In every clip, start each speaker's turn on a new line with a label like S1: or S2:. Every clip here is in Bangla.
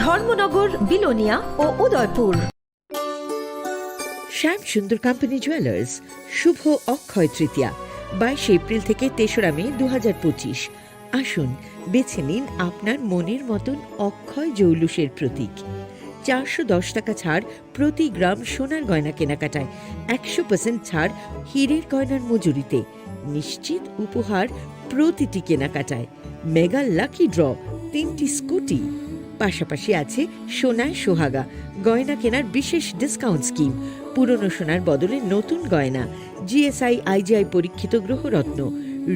S1: ধর্মনগর, বিলোনিয়া ও উদয়পুর।
S2: শ্যাম সুন্দর কোম্পানি জুয়েলার্স শুভ অক্ষয় তৃতীয়া 22 এপ্রিল থেকে 3রা মে 2025। আসুন বেছে নিন আপনার মনের মতন অক্ষয় জৌলুসের প্রতীক। 410 টাকা ছাড় প্রতি গ্রাম সোনার গয়না কেনাকাটায়, 100% ছাড় হীরের গয়নার মজুরিতে, নিশ্চিত উপহার প্রতিটি কেনাকাটায়, মেগা লাকি ড্র 3টি স্কুটি। পাশাপাশি আছে সোনায় সোহাগা গয়না কেনার বিশেষ ডিসকাউন্ট স্কিম, পুরনো সোনার বদলে নতুন গয়না, জিএসআই আইজিআই পরীক্ষিত গ্রহরত্ন,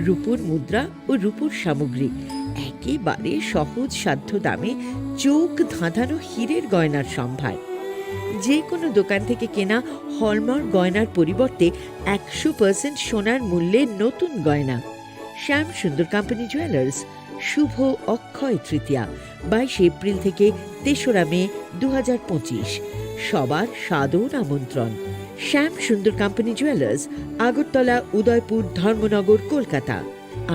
S2: রূপোর মুদ্রা ও রূপোর সামগ্রী, একেবারে সহজ সাধ্য দামে চোখ ধাঁধানো হীরের গয়নার সম্ভার। যে কোনো দোকান থেকে কেনা হলমার্ক গয়নার পরিবর্তে 100% সোনার মূল্যে নতুন গয়না। শ্যাম সুন্দর কোম্পানি জুয়েলার্স শুভ অক্ষয় তৃতীয়া 22 এপ্রিল থেকে 3রা মে 2025। সবার সাদর আমন্ত্রণ। শ্যাম সুন্দর কোম্পানি জুয়েলার্স, আগরতলা, উদয়পুর, ধর্মনগর, কলকাতা।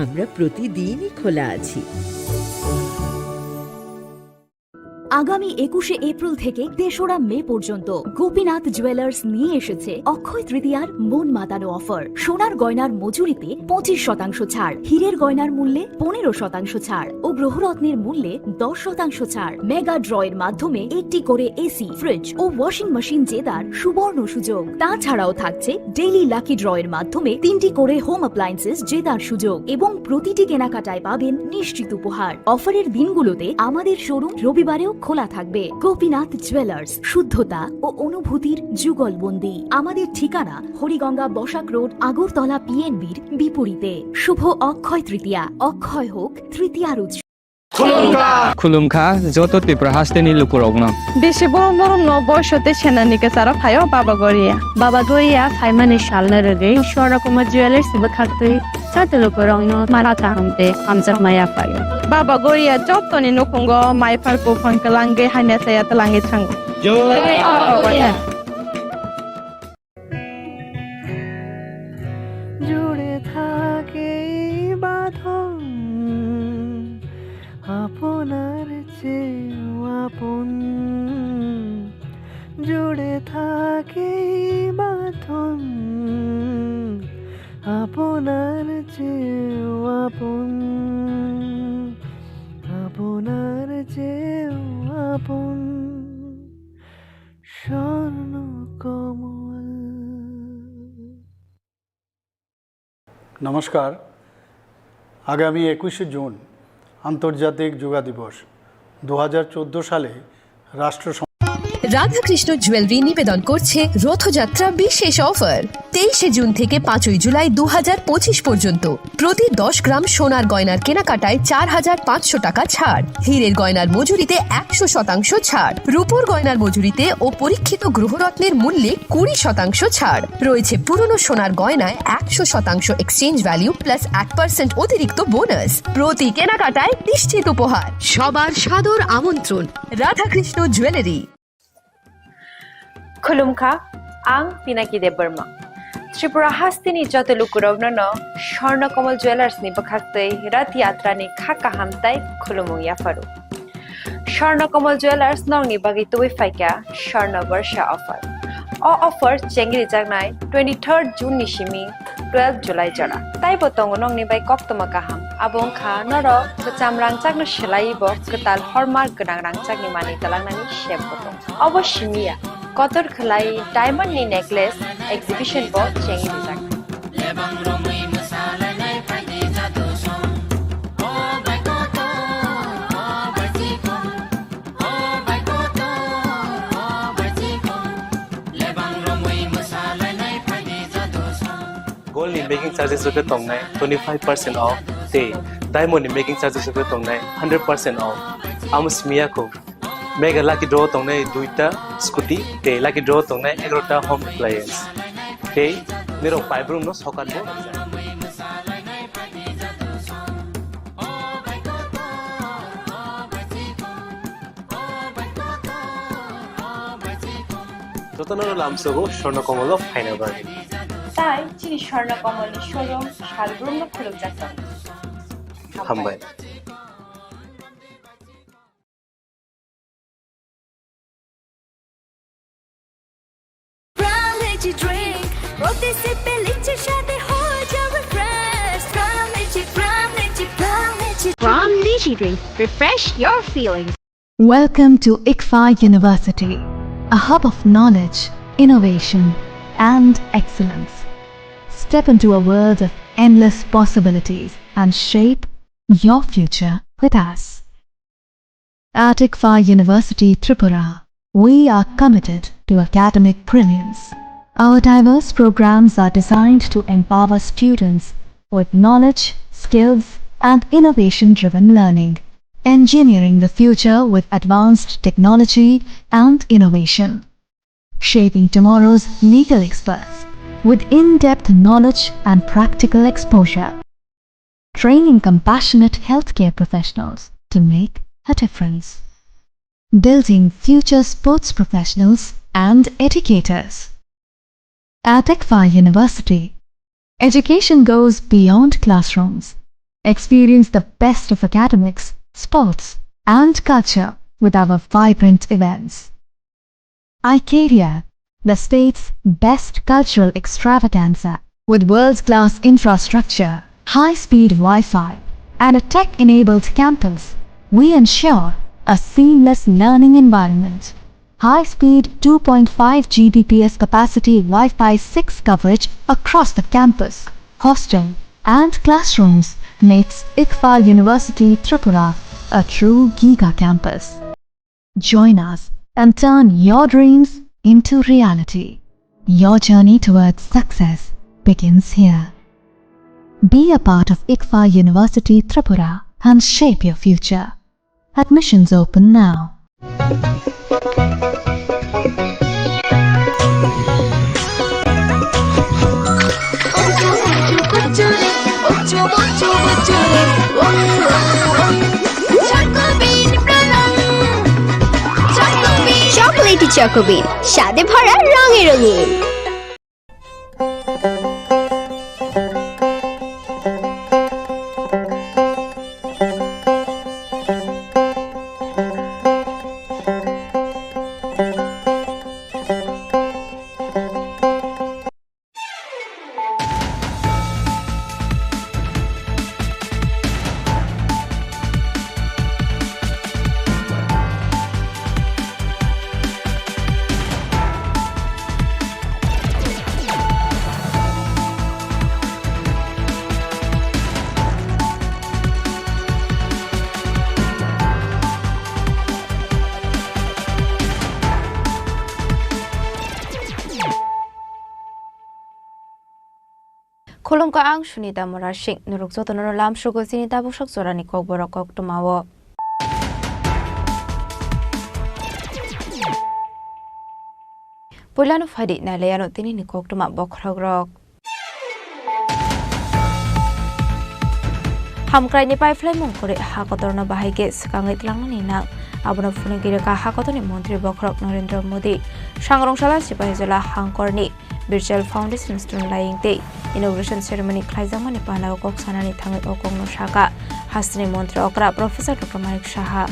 S2: আমরা প্রতিদিনই খোলা আছি।
S3: আগামী 21শে এপ্রিল থেকে 3রা মে পর্যন্ত গোপীনাথ জুয়েলার্স নিয়ে এসেছে অক্ষয় তৃতীয়ার মন মাতানো অফার। সোনার গয়নার মজুরিতে 25% ছাড়, হীরের গয়নার মূল্যে 15% ছাড় ও গ্রহরত্নের মূল্যে 10% ছাড়। মেগা ড্রয়ের মাধ্যমে একটি করে এসি, ফ্রিজ ও ওয়াশিং মেশিন জেতার সুবর্ণ সুযোগ। তাছাড়াও থাকছে ডেইলি লাকি ড্রয়ের মাধ্যমে 3টি করে হোম অ্যাপ্লায়েন্সেস জেতার সুযোগ এবং প্রতিটি কেনাকাটায় পাবেন নিশ্চিত উপহার। অফারের দিনগুলোতে আমাদের শোরুম রবিবারেও খোলা থাকবে। গোপীনাথ জুয়েলার্স, শুদ্ধতা ও অনুভূতির যুগলবন্দি। আমাদের ঠিকানা হরিগঙ্গা বসাক রোড, আগরতলা পিএনবির বিপরীতে। শুভ অক্ষয় তৃতীয়া, অক্ষয় হোক তৃতীয়ার উৎসব।
S4: खुलुमखा जत त्रिपुरा हास्तेनि लुकुरावनो
S5: बेसे बरम बरम न बयसते सेनानिके सारा फायो बाबा गरिया फाइमानि शालना रगे स्वर्ण कुमार ज्वेलर्स बखाते साते लुकुरावनो माराता हमते हमजा माया फायो बाबा गरिया जतनि नखंगो माइफार को फंकलांगे हाने साया तलांगे थांग
S6: জুড়ে থাকে বাঁধন আপনার চেয়েও আপন, জুড়ে থাকে বাঁধন আপনার চেয়েও আপন, আপনার চেয়েও আপন স্বর্ণ কমল।
S7: নমস্কার। আগামী 21শে জুন আন্তর্জাতিক যোগা দিবস। 2014 সালে রাষ্ট্র
S1: রাধাকৃষ্ণ জুয়েলারি নিবেদন করছে রথযাত্রা বিশেষ অফার। 23শে জুন থেকে 5ই জুলাই 2025 পর্যন্ত প্রতি 10 গ্রাম সোনার গয়নার কেনাকাটায় 4500 টাকা ছাড়, হীরের গয়নার মজুরিতে 100% ছাড়, রূপোর গয়নার মজুরিতে ও পরীক্ষিত গ্রহরত্নের মূল্যে 20% ছাড় রয়েছে। পুরনো সোনার গয়নায় 100% এক্সচেঞ্জ ভ্যালু প্লাস 1% অতিরিক্ত বোনাস। প্রতি কেনাকাটায় নিশ্চিত উপহার। সবার সাদর আমন্ত্রণ। রাধাকৃষ্ণ জুয়েলারি।
S8: खुलुमखा आं पिनाकी देबबर्मा त्रिपुरा हास्तिनि जत लुकुरावनो स्वर्णकमल ज्वेलर्स नि बखाक्तै रथ यात्रा नि खाका हामताय खुलुमु याफारु। स्वर्णकमल ज्वेलर्स नंनि बागै तुबै फाइका स्वर्ण वर्षा ऑफर। ऑफर चेंगरि जागनाय 23 जून नि सिमी 12 जुलाई जरा ताइ बतंग नंनि बाय कक्तमा गाहाम आबं खा नर बचाम रांचागनो सेलाइबो कताल हरमार्क गोनां रांचागनि मानि तलांनानि शेप बतंग अवश्य मिया कतर खलाई डायमंड नि नेकलेस एग्जिबिशन बो चेंगि जाग
S9: Gold in making charges rupiah tongnai 25% off te diamond in making charges rupiah tongnai 100% off amus miya ko mega lucky draw tongnai 2ta scooty te lucky draw tongnai 11ta home appliance te niro paibrum no sokat bo যতনর লামসগো স্বর্ণকমল ফাইনাল বার্গেন
S8: তাই চিনি স্বর্ণকমল শোরুম শালগ্রাম খুলুক যাচ্ছে
S9: হামবাই।
S3: energy drink. প্রতি সিপে লিচি সাথে হয়ে যাবে fresh. Prime Lychee, Prime Lychee, Prime Lychee.
S10: Prime Lychee Drink. Refresh your feelings.
S11: Welcome to ICFA University, a hub of knowledge, innovation, and excellence. Step into a world of endless possibilities and shape your future with us. At ICFA University Tripura, we are committed to academic brilliance. Our diverse programs are designed to empower students with knowledge, skills, and innovation-driven learning, engineering the future with advanced technology and innovation, shaping tomorrow's legal experts with in-depth knowledge and practical exposure, training compassionate healthcare professionals to make a difference, building future sports professionals and educators. At ICFA University, education goes beyond classrooms. Experience the best of academics, sports, and culture with our vibrant events. ICARIA, the state's best cultural extravaganza, with world-class infrastructure, high-speed Wi-Fi, and a tech-enabled campus, we ensure a seamless learning environment. High-speed 2.5 Gbps capacity Wi-Fi 6 coverage across the campus, hostel, and classrooms makes ICFA University Tripura a true giga campus. Join us and turn your dreams into reality. Your journey towards success begins here. Be a part of ICFA University Tripura and shape your future. Admissions open now.
S10: Chocolatey chocobean, স্বাদে ভরা রঙে রঙিন।
S8: Khulumka ang Sunita Morashik, Nurukzoto Lam Shugosini Tabushak Zorani Kogborok Tomawo. Pulano Fadi Naleano Tini Koktuma Bokragrok. Hamkrai ni pai fly mongkore hakotorna bahike skangit langni nang abona funigire ka hakotoni mantri Bokrok Narendra Modi sangrongshalla sipahijola hangkorni Virtual Foundation Stone Lying Day Inauguration Ceremony Klaizamani Panao Kok Sanani Thangi Okong no Shaka Hastini Mantri Okra Professor Dr. Manik Shaha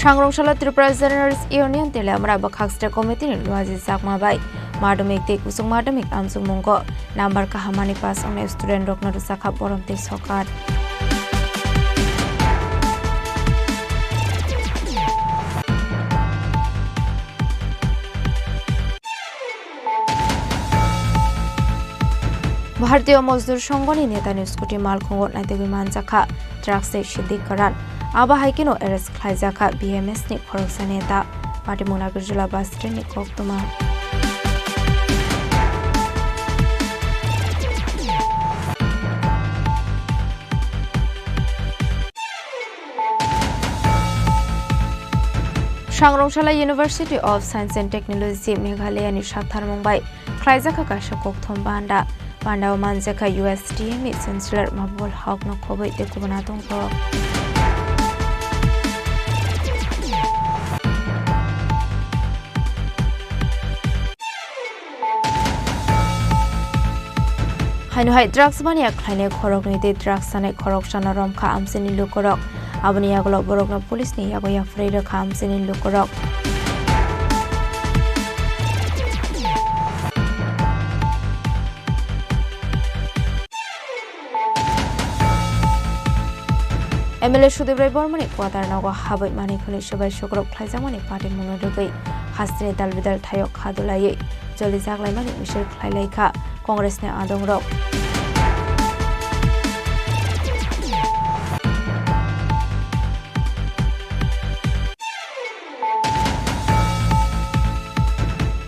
S8: Sangrongshalla Tripura Journalists Union Tele Amra Bakhakste Committee ni Luazi Sakma Bai Madamik Te Kusung Madamik Amsung Mongko Nambar Kahamani Pas on Student Rokna Rusaka Borom Te Sokat Bhartiyo Mozdur Shongoni Neta Newskuti Malkhongot Naite Biman Jakha Draxte Shiddik Karan Aba Haikino Eres Klaizaka BMS ni Khoroksa Neta Patimuna Gurjula Bastre ni Koktuma Sangrongshalla University of Science and Technology Meghalaya ni Shathar Mumbai Klaizaka Kasha Kokthom Banda Pandao Manjaka USDM Chancellor Mabul Haq no Khoboi te Kubanatong Ko
S12: হাইনহাই ড্রাগস মানিয়া খাইনে খরক নিতে ড্রাগস সানাय খরক সানা রমখা আমসেনি লুকরক আবনি আগল বরকনা পুলিশনি ইয়াগো ইয়াফ্রাই রখা আমসেনি লুকরক এমএলএ সুদেব রায় বর্মনে কোয়াতার নগ হাबै মানিখনি সবাই সকরক খাইজামানি পার্টি মনোরগৈ হাস্তিনি দালবিদাল থায়ক খাদুলাयै জলি জাগলাইমানি মিছিল খাইলাইখা কংগ্রেসনি আদংরক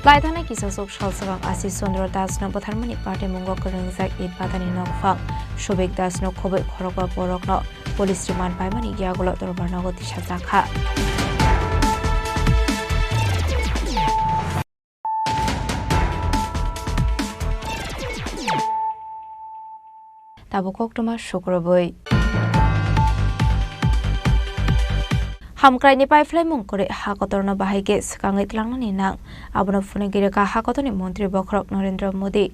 S12: লাইথানাय কিসাসক সালসাবাং আশিস চন্দ্র দাসনো বথারমানি পার্টি মুঙ্গ করংজাক ইট বাদানি নকফাং সুবেক দাসনো খबै খরকবা বরকনো পুলিশ রিমান্ড পাইমানি গিয়াগুলো দরবার নগতি সাজাখা তাবো কক্টমা শুক্রবৈ হামক্রাইনি পাইফ্লাইমুং করে হাকতরন বাহাইকে সিকাङै ত্লাंनानै नां आबनो फुनिगिरिका हाकतनि मन्त्री बखरक नरेन्द्र मोदी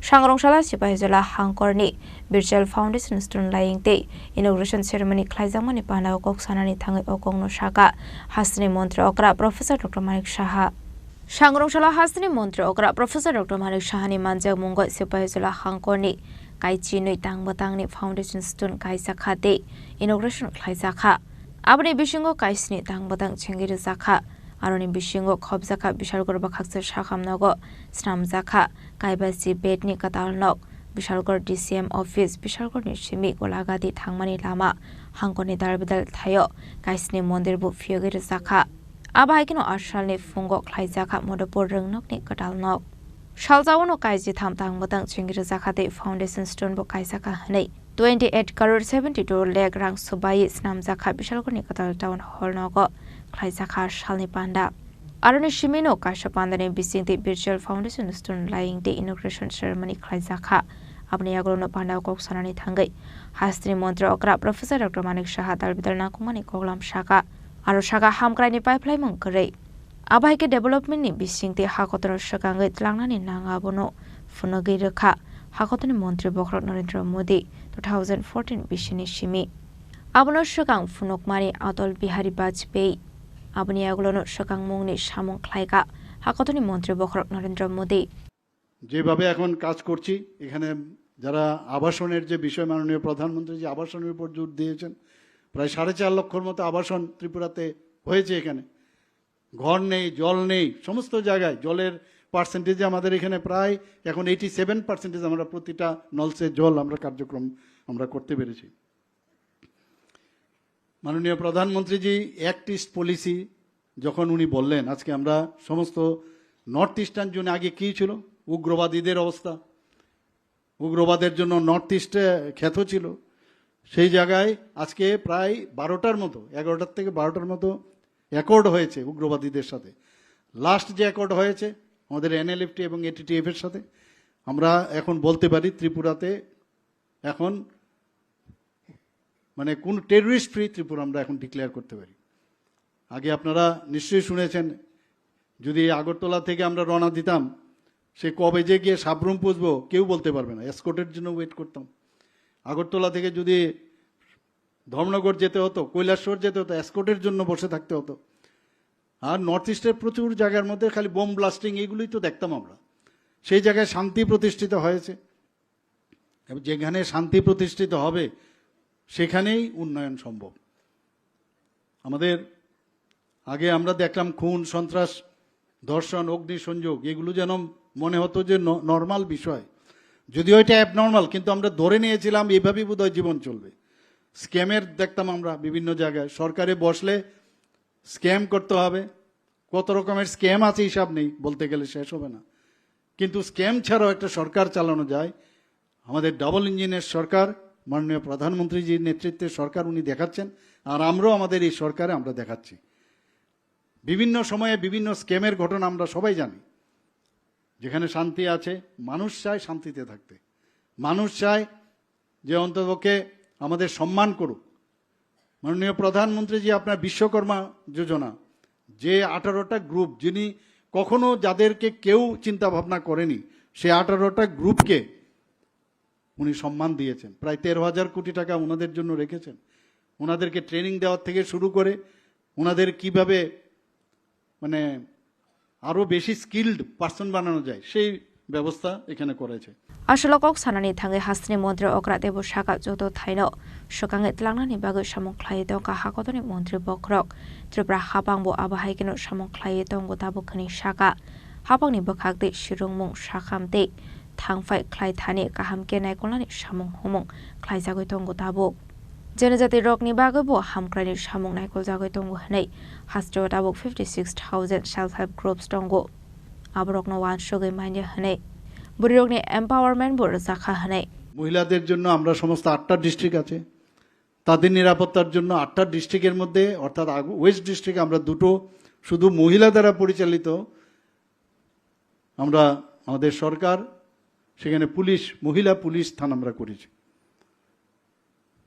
S12: सांग्रंशाला सिपाहिजला हांकरनि virtual foundation स्टोन लाइंगते इनॉग्रेशन सेरेमनी ख्लाइजांमानि पानाव कक्सानानि थाङै अकंनो साका हास्तिनि मन्त्री अकरा प्रोफेसर डॉक्टर मानिक साहा सांग्रंशाला हास्तिनि मन्त्री अकरा प्रोफेसर डॉक्टर मानिक साहानि मानजाक मुंग सिपाहिजला हांकरनि काइचि नै तांबतांनि फाउन्डेसन स्टोन काइजाखाते इनॉग्रेशन ख्लाइजाखा आबनि बिसिंगो काइसनि तांबतां छेंगिरि जाखा आरनि बिसिंगो खबजाखा बिशालगढ़ बाखाक्सर साखामनगो स्नामजाखा काइबासि बेटनि कातालनक बिशालगढ़ डीसीएम ऑफिस बिशालगढ़नि सिमि गलागादि थांमानि लामा हांकनि दारबिदाल थायो काइसनि मन्दिरबो फियोगिरि जाखा आबाहायकिनो आरसालनि फुंगो ख्लाइजाखा मदपुर रंनकनि कातालनक सालजावनो काइजि थाम तांबतां छेंगिरि जाखाते फाउन्डेसन स्टोनबो काइजाखा हनै 28 crore 72 lakh rang subai snamjaka बिशालगढ़नि काताल टाउन हल नगो ख्लाइजाखा सालनि पान्डा आरनि सिमिनो काशा पान्दानि बिसिंति virtual foundation स्टोन लाइंगते इनॉग्रेशन सेरेमनी ख्लाइजाखा आबनि आगलनो पान्डा कक्सानानि थांगै हास्तिनि मन्त्री अकरा प्रोफेसर डॉक्टर मानिक साहा दालबिदाल नाकुमानि कगलाम साका आरो साका हामक्राइनि पाइपलाइमों करै आबाहायके डेभलपमेन्टनि बिसिंति हाकतनो सकाङै ত্লাंनानि नाङाबनो फुनगै रखा हाकतनि मन्त्री बखरक नरेन्द्र मोदी 2014 बिसिनि सिमि आबनो सकां फुनकमानि अटल बिहारी वाजपेयी आबनि आगलनो सकां मुंनि सामुं ख्लाइगा हाकतनि मन्त्री बखरक नरेन्द्र मोदी
S7: যেভাবে এখন কাজ করছি এখানে যারা আবাসনের যে বিষয় মাননীয় প্রধানমন্ত্রী যে আবাসনের উপর জোর দিয়েছেন প্রায় 4.5 লক্ষর মতো আবাসন ত্রিপুরাতে হয়েছে এখানে ঘর নেই জল নেই সমস্ত জায়গায় জলের পার্সেন্টেজ আমাদের এখানে প্রায় এখন 87% আমরা প্রতিটা নলসে জল আমরা কার্যক্রম আমরা করতে পেরেছি মাননীয় প্রধানমন্ত্রীজি অ্যাক্ট ইস্ট পলিসি যখন উনি বললেন আজকে আমরা সমস্ত নর্থ ইস্টার্ন জোনে আগে কী ছিল উগ্রবাদীদের অবস্থা উগ্রবাদের জন্য নর্থ ইস্টে খ্যাত ছিল সেই জায়গায় আজকে প্রায় 12টার মতো 11টার থেকে 12টার মতো অ্যাকর্ড হয়েছে উগ্রবাদীদের সাথে লাস্ট যে অ্যাকর্ড হয়েছে আমাদের এনএলএফটি এবং এটিটিএফ এর সাথে আমরা এখন বলতে পারি ত্রিপুরাতে এখন মানে কোন টেররিস্ট ফ্রি ত্রিপুরা আমরা এখন ডিক্লেয়ার করতে পারি আগে আপনারা নিশ্চয়ই শুনেছেন যদি আগরতলা থেকে আমরা রওনা দিতাম সে কবে যে গিয়ে সাবরুম পৌঁছবো কেউ বলতে পারবে না এসকর্টের জন্য ওয়েট করতাম আগরতলা থেকে যদি ধর্মনগর যেতে হতো কৈলাসহর যেতে হতো এসকর্টের জন্য বসে থাকতে হতো আর নর্থ ইস্টের প্রচুর জায়গার মধ্যে খালি বোম ব্লাস্টিং এগুলোই তো দেখতাম আমরা সেই জায়গায় শান্তি প্রতিষ্ঠিত হয়েছে এবং যেখানে শান্তি প্রতিষ্ঠিত হবে সেখানেই উন্নয়ন সম্ভব আমাদের আগে আমরা দেখলাম খুন সন্ত্রাস ধর্ষণ অগ্নিসংযোগ এগুলো যেন মনে হতো যে নর্মাল বিষয় যদিও এটা অ্যাবনর্মাল কিন্তু আমরা ধরে নিয়েছিলাম এইভাবেই বোধহয় জীবন চলবে স্ক্যামের দেখতাম আমরা বিভিন্ন জায়গায় সরকারে বসলে স্ক্যাম করতে হবে কত রকমের স্ক্যাম আছে হিসাব নেই বলতে গেলে শেষ হবে না কিন্তু স্ক্যাম ছাড়াও একটা সরকার চালানো যায় আমাদের ডাবল ইঞ্জিনের সরকার মাননীয় প্রধানমন্ত্রীজির নেতৃত্বে সরকার উনি দেখাচ্ছেন আর আমরাও আমাদের এই সরকারে আমরা দেখাচ্ছি বিভিন্ন সময়ে বিভিন্ন স্ক্যামের ঘটনা আমরা সবাই জানি যেখানে শান্তি আছে মানুষ চায় শান্তিতে থাকতে মানুষ চায় যে অন্ততপক্ষে আমাদের সম্মান করুক মাননীয় প্রধানমন্ত্রীজি আপনার বিশ্বকর্মা যোজনা যে 18টা গ্রুপ যিনি কখনো যাদেরকে কেউ চিন্তা ভাবনা করেনি সেই 18টা গ্রুপকে উনি সম্মান দিয়েছেন। প্রায় 13,000 কোটি টাকা ওনাদের জন্য রেখেছেন। ওনাদেরকে ট্রেনিং দেওয়ার থেকে শুরু করে ওনাদের কিভাবে মানে আরও বেশি স্কিল্ড পার্সন বানানো যায় সেই ব্যবস্থা এখানে করেছে।
S12: Asalokok sanani thangai hasni mantri okra debo shaka joto thaino shokangai tlangnani bagai samung khlai dong ka hakotoni mantri bokrok Tripura habangbo abahaikino samung khlai dong go tabu khani shaka habangni bakhakte shirungmung shakhamte thangfai khlai thani kaham kenai kolani samung homong khlai jagoi dong go tabu जनजाति रकनि बागैबो हामक्रानि सामुं नायखल जागै दंगो हनै हास्ट्रो दाबो 56,000 सेल्फ हेल्प ग्रुप्स दंगो आबरकनो वान सगै माइने हनै बुरिरकनि एम्पावरमेन्ट बो रजाखा हनै
S7: মহিলাদের জন্য আমরা সমস্ত 8টা ডিস্ট্রিক্ট আছে, তাদের নিরাপত্তার জন্য 8টা ডিস্ট্রিক্টের মধ্যে অর্থাৎ ওয়েস্ট ডিস্ট্রিক্টে আমরা দুটো শুধু মহিলা দ্বারা পরিচালিত আমরা আমাদের সরকার সেখানে পুলিশ মহিলা পুলিশ থানা আমরা করেছি।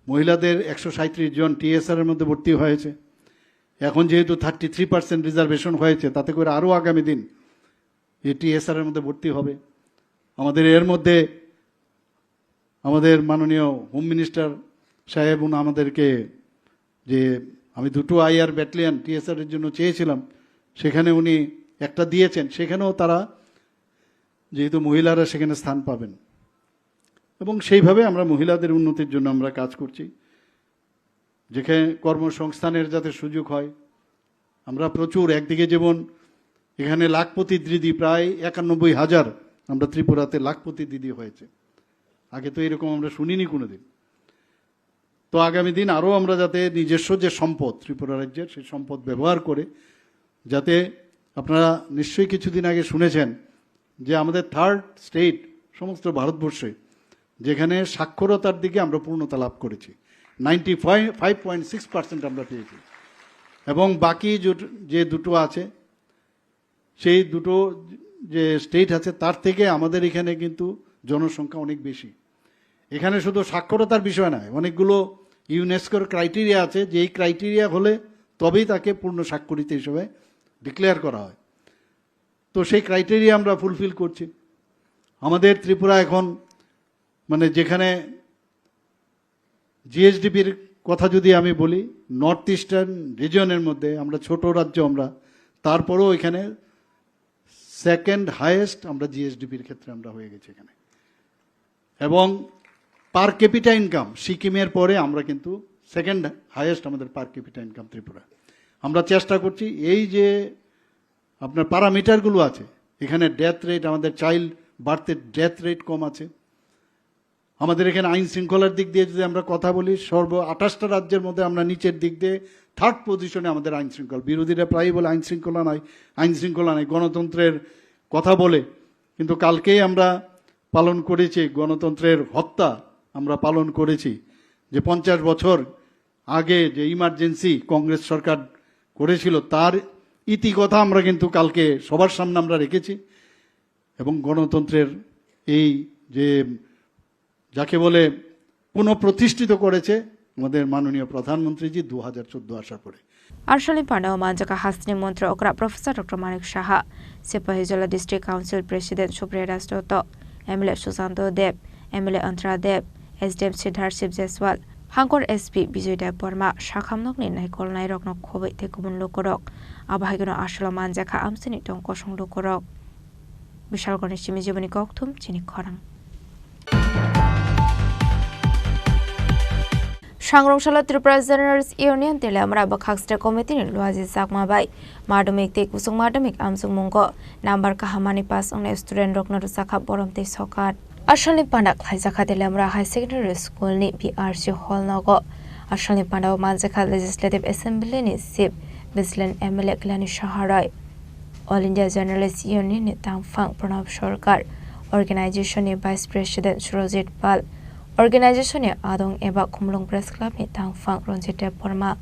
S7: মহিলাদের 137 জন টিএসআর এর মধ্যে ভর্তি হয়েছে। এখন যেহেতু 33% রিজার্ভেশন হয়েছে তাতে করে আরও আগামী দিন এই টিএসআর এর মধ্যে ভর্তি হবে। আমাদের এর মধ্যে আমাদের মাননীয় হোম মিনিস্টার সাহেব আমাদেরকে যে আমি দুটো আইআর ব্যাটালিয়ন টিএসআর এর জন্য চেয়েছিলাম সেখানে উনি একটা দিয়েছেন, সেখানেও তারা যেহেতু মহিলারা সেখানে স্থান পাবেন এবং সেইভাবে আমরা মহিলাদের উন্নতির জন্য আমরা কাজ করছি, যেখানে কর্মসংস্থানের যাতে সুযোগ হয়। আমরা প্রচুর একদিকে যেমন এখানে লাখপতি দিদি প্রায় 91,000 আমরা ত্রিপুরাতে লাখপতি দিদি হয়েছে, আগে তো এরকম আমরা শুনিনি কোনোদিন। তো আগামী দিন আরও আমরা যাতে নিজস্ব যে সম্পদ ত্রিপুরা রাজ্যের সেই সম্পদ ব্যবহার করে যাতে আপনারা নিশ্চয়ই কিছুদিন আগে শুনেছেন যে আমাদের 3rd স্টেট সমস্ত ভারতবর্ষে যেখানে সাক্ষরতার দিকে আমরা পূর্ণতা লাভ করেছি, 95.6% আমরা পেয়েছি এবং বাকি যে দুটো আছে সেই দুটো যে স্টেট আছে তার থেকে আমাদের এখানে কিন্তু জনসংখ্যা অনেক বেশি। এখানে শুধু সাক্ষরতার বিষয় নয়, অনেকগুলো ইউনেস্কোর ক্রাইটেরিয়া আছে যে এই ক্রাইটেরিয়া হলে তবেই তাকে পূর্ণ স্বাক্ষরিত হিসেবে ডিক্লেয়ার করা হয়। তো সেই ক্রাইটেরিয়া আমরা ফুলফিল করছি। আমাদের ত্রিপুরা এখন মানে যেখানে জিএসডিপির কথা যদি আমি বলি নর্থ ইস্টার্ন রিজনের মধ্যে আমরা ছোট রাজ্য, আমরা তারপরেও এখানে 2nd হাইয়েস্ট আমরা জিএসডিপির ক্ষেত্রে আমরা হয়ে গেছি এখানে, এবং পার ক্যাপিটা ইনকাম সিকিমের পরে আমরা কিন্তু 2nd হাইয়েস্ট আমাদের পার ক্যাপিটা ইনকাম ত্রিপুরা। আমরা চেষ্টা করছি এই যে আপনার প্যারামিটারগুলো আছে এখানে ডেথ রেট, আমাদের চাইল্ড বার্থের ডেথ রেট কম আছে। আমাদের এখানে আইন শৃঙ্খলার দিক দিয়ে যদি আমরা কথা বলি 28টা রাজ্যের মধ্যে আমরা নিচের দিক দিয়ে 3rd পজিশনে আমাদের আইন শৃঙ্খলা। বিরোধীরা প্রায়ই বলে আইন শৃঙ্খলা নাই গণতন্ত্রের কথা বলে, কিন্তু কালকেই আমরা পালন করেছি গণতন্ত্রের হত্যা আমরা পালন করেছি, যে 50 বছর আগে যে ইমার্জেন্সি কংগ্রেস সরকার করেছিল তার ইতিকথা আমরা কিন্তু কালকে সবার সামনে আমরা রেখেছি। এবং গণতন্ত্রের এই যে যাকে বলে পুনঃপ্রতিষ্ঠিত করেছে আমাদের মাননীয় প্রধানমন্ত্রীজি 2014 আসার পরে।
S12: আরশালি পান্ডাও মানজাকা হাসনি মন্ত্রী okra professor doctor Manik Saha, Sipahijala district council president Supriya Das Dutta, MLA Sushanta Deb, MLA Antara Deb, SDM Siddhartha Shiv Jaiswal, হাঙ্কর এসপি বিজয় দেব বর্মা, শাখামনকনি নাইকল নাইরকনক খबै থেকুবুন লোকরক, আবাহাইগনো আসল মানজাকা আমসিনি টংক সং লোকরক। বিশাল গণেশ চিমি জীবনী ককথুম চিনি খরাং। Sangrongshalla Tripura Generals Union Telamra Bakhakstra Committee in Luazi Sakma Bai, Madamik Te Kusung Madamik Amsung Mungo, Nambar Kahamani Pass on a student Rockner Saka Borom Te Sokat. Ashali Pandak Haizaka Telamra High Secondary School ni PRC Hall Nogo, Ashali Pandao Manzaka Legislative Assembly ni Sip, Bislan MLA Glani Shaharai. All India Journalists Union ni Tang Fang Pranab Shorkar, Organization ni Vice President Surojit Pal, Organization ni Adong Eba Kumlong Press Club ni Tang Fang Ronjite Porma,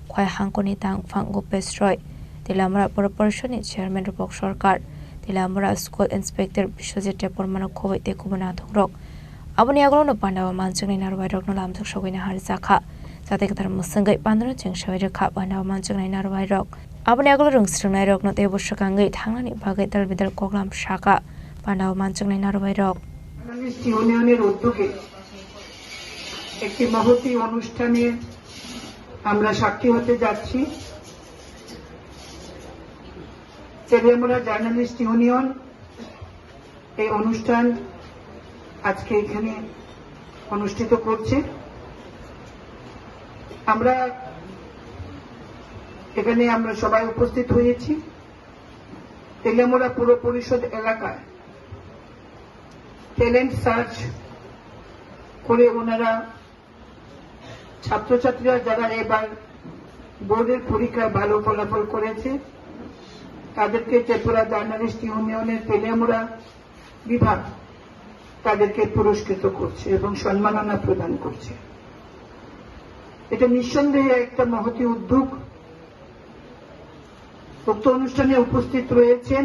S12: Kwai Hangko ni Tang Fang Gopes Roy, Tilamra Corporation ni Chairman Rupok Shorkar, Tilamra School Inspector Bishojite Pormano Khoboi te Kubuna Thongrok. Aboni aglo no Pandawa Mansung ni Narwai Rok no Lamsuk Shogoi na Harizaka, Sate Katar Musangai Pandra Cheng Shawai Ka Pandawa Mansung ni Narwai Rok. Aboni aglo rung Strunai Rok no Tebo Shakangai Thangna ni Bagai Dal Bidal Koglam Shaka, Pandawa Mansung ni Narwai Rok.
S13: একটি মহতী অনুষ্ঠানে আমরা সাক্ষী হতে যাচ্ছি। তেলিয়ামুড়া জার্নালিস্ট ইউনিয়ন এই অনুষ্ঠান আজকে এখানে অনুষ্ঠিত করছে। আমরা সবাই উপস্থিত হয়েছি তেলিয়ামুড়া পুর পরিষদ এলাকায় ট্যালেন্ট সার্চ করে ওনারা ছাত্রছাত্রীরা যারা এবার বোর্ডের পরীক্ষায় ভালো ফলাফল করেছে তাদেরকে ত্রিপুরা জার্নালিস্ট ইউনিয়নের তেলিয়ামুড়া বিভাগ তাদেরকে পুরস্কৃত করছে এবং সম্মাননা প্রদান করছে। এটা নিঃসন্দেহে একটা মহতী উদ্যোগ। উক্ত অনুষ্ঠানে উপস্থিত রয়েছেন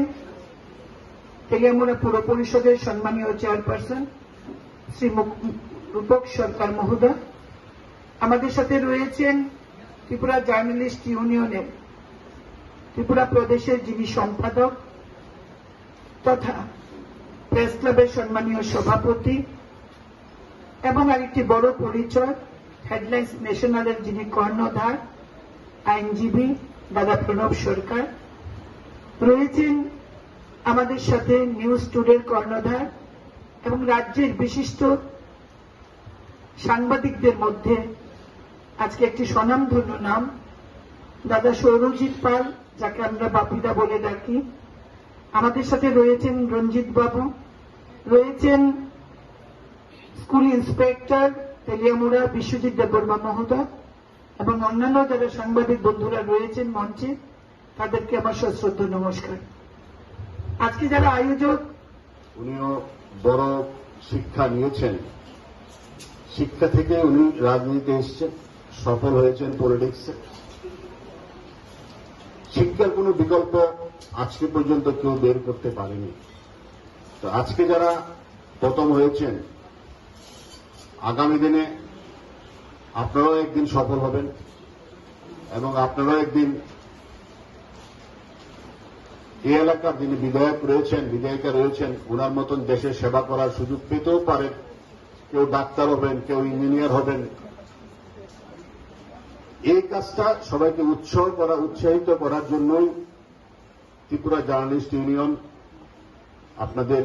S13: তেলিয়ামুড়া পুর পরিষদের সম্মানীয় চেয়ারপারসন শ্রী রূপক সরকার মহোদয়। আমাদের সাথে রয়েছেন ত্রিপুরা জার্নালিস্ট ইউনিয়নের ত্রিপুরা প্রদেশের যিনি সম্পাদক তথা প্রেস ক্লাবের সম্মানীয় সভাপতি এবং আরেকটি বড় পরিচয় হেডলাইন্স ন্যাশনালের যিনি কর্ণধার আইনজীবী দাদা প্রণব সরকার রয়েছেন। আমাদের সাথে নিউজ টুডের কর্ণধার এবং রাজ্যের বিশিষ্ট সাংবাদিকদের মধ্যে আজকে একটি স্বনামধন্য নাম দাদা সৌরজিৎ পাল, যাকে আমরা বাপিদা বলে ডাকি। আমাদের সাথে রয়েছেন রঞ্জিত বাবু, রয়েছেন স্কুল ইন্সপেক্টর তেলিয়ামুড়া বিশ্বজিৎ দেববর্মা মহোদয় এবং অন্যান্য যারা সাংবাদিক বন্ধুরা রয়েছেন মঞ্চে, তাদেরকে আমার সশ্রদ্ধ নমস্কার। আজকে যারা আয়োজক,
S14: উনিও বড় শিক্ষা নিয়েছেন, শিক্ষা থেকে উনি রাজনীতিতে এসেছেন, সফল হয়েছেন পলিটিক্সে। শিক্ষার কোনো বিকল্প আজকে পর্যন্ত কেউ বের করতে পারেনি। তো আজকে যারা প্রথম হয়েছেন, আগামী দিনে আপনারাও একদিন সফল হবেন এবং আপনারাও একদিন এই এলাকার যিনি বিধায়ক রয়েছেন, বিধায়িকা রয়েছেন, ওনার মতন দেশের সেবা করার সুযোগ পেতেও পারেন। কেউ ডাক্তার হবেন, কেউ ইঞ্জিনিয়ার হবেন। এই কাজটা সবাইকে উৎসাহিত করার জন্যই ত্রিপুরা জার্নালিস্ট ইউনিয়ন আপনাদের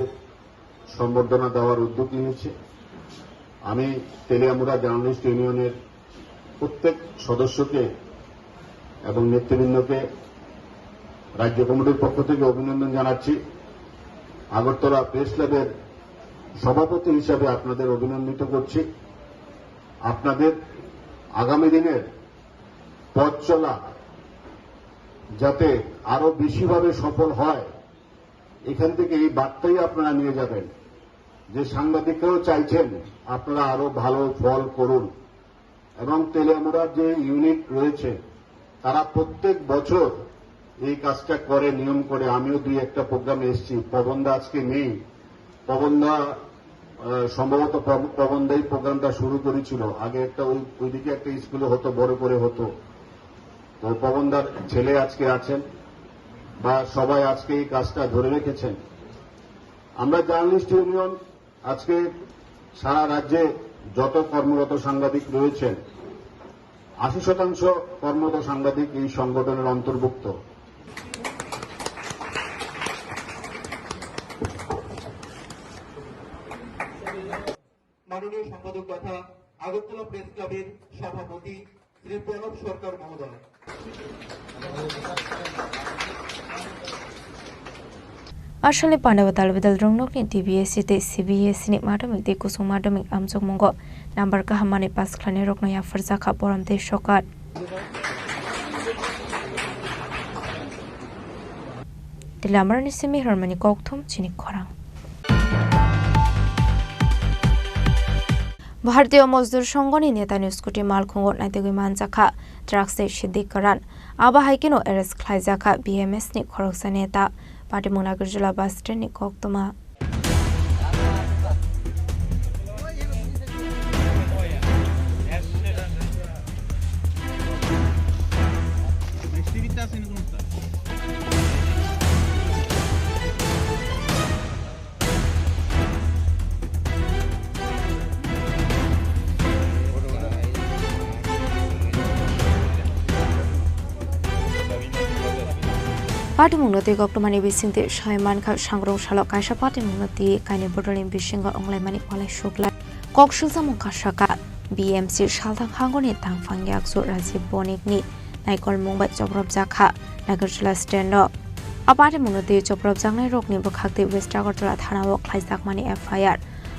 S14: সম্বর্ধনা দেওয়ার উদ্যোগ নিয়েছে। আমি তেলিয়ামুড়া জার্নালিস্ট ইউনিয়নের প্রত্যেক সদস্যকে এবং নেতৃবৃন্দকে রাজ্য কমিটির পক্ষ থেকে অভিনন্দন জানাচ্ছি। আগরতলা প্রেস ক্লাবের সভাপতি হিসাবে আপনাদের অভিনন্দিত করছি। আপনাদের আগামী দিনের পথ চলা যাতে আরো বেশিভাবে সফল হয়, এখান থেকে এই বার্তাই আপনারা নিয়ে যাবেন যে সাংবাদিকরাও চাইছেন আপনারা আরো ভালো ফল করুন। এবং তেলিয়ামুড়ার যে ইউনিট রয়েছে তারা প্রত্যেক বছর এই কাজটা করে নিয়ম করে। আমিও দুই একটা প্রোগ্রামে এসেছি। পবনদা আজকে নেই, পবনদা সম্ভবত পবনদাই প্রোগ্রামটা শুরু করেছিল। আগে একটা ওইদিকে একটা স্কুলে হতো, বড় করে হতো। তো পবনদার ছেলে আজকে আছেন বা সবাই আজকে এই কাজটা ধরে রেখেছেন। আমরা জার্নালিস্ট ইউনিয়ন আজকে সারা রাজ্যে যত কর্মরত সাংবাদিক রয়েছেন 80% কর্মরত সাংবাদিক এই সংগঠনের অন্তর্ভুক্ত।
S15: মাননীয় সম্পাদক তথা আগরতলা প্রেস ক্লাবের সভাপতি শ্রী প্রণব সরকার মহোদয়।
S12: Ashalni Pandawatal Vidal Rungnokni TBSC te CBSC ni madamik te kusung madamik amjok mongo number ka hamani pas khlane rokna ya farza kha poram te shokat Dilamar ni simi harmani kokthum chini khorang ভারতীয় মজদুর সংগঠন নেতা নিউজকুটি মালখঙ্গত নাইতেগৈ মানজাখা ড্রাগসে সিদ্দিকরান আবা হাইকেনো এরেস্ট খাইজাখা বিএমএস নি খরকসা নেতা পাটিমুনা গির্জলা বাস স্ট্যান্ড নি কক্তমা Party Munoti Goktomani Bisinte Shaimanka Shangro Shalok Kaisha Party Munoti Kaini Bodolin Bishinga Ongle Mani Wale Shukla Kokshuzamu Kashaka BMC Shaltang Hangoni Tang Fangyak Sur Razi Bonikni Naikol Mumbai Jobrab Zakha Nagarjula Stendo A Party Munoti Jobrab Zangne Rokni Bokakti West Agartala Thana Wok Klaisak Mani FIR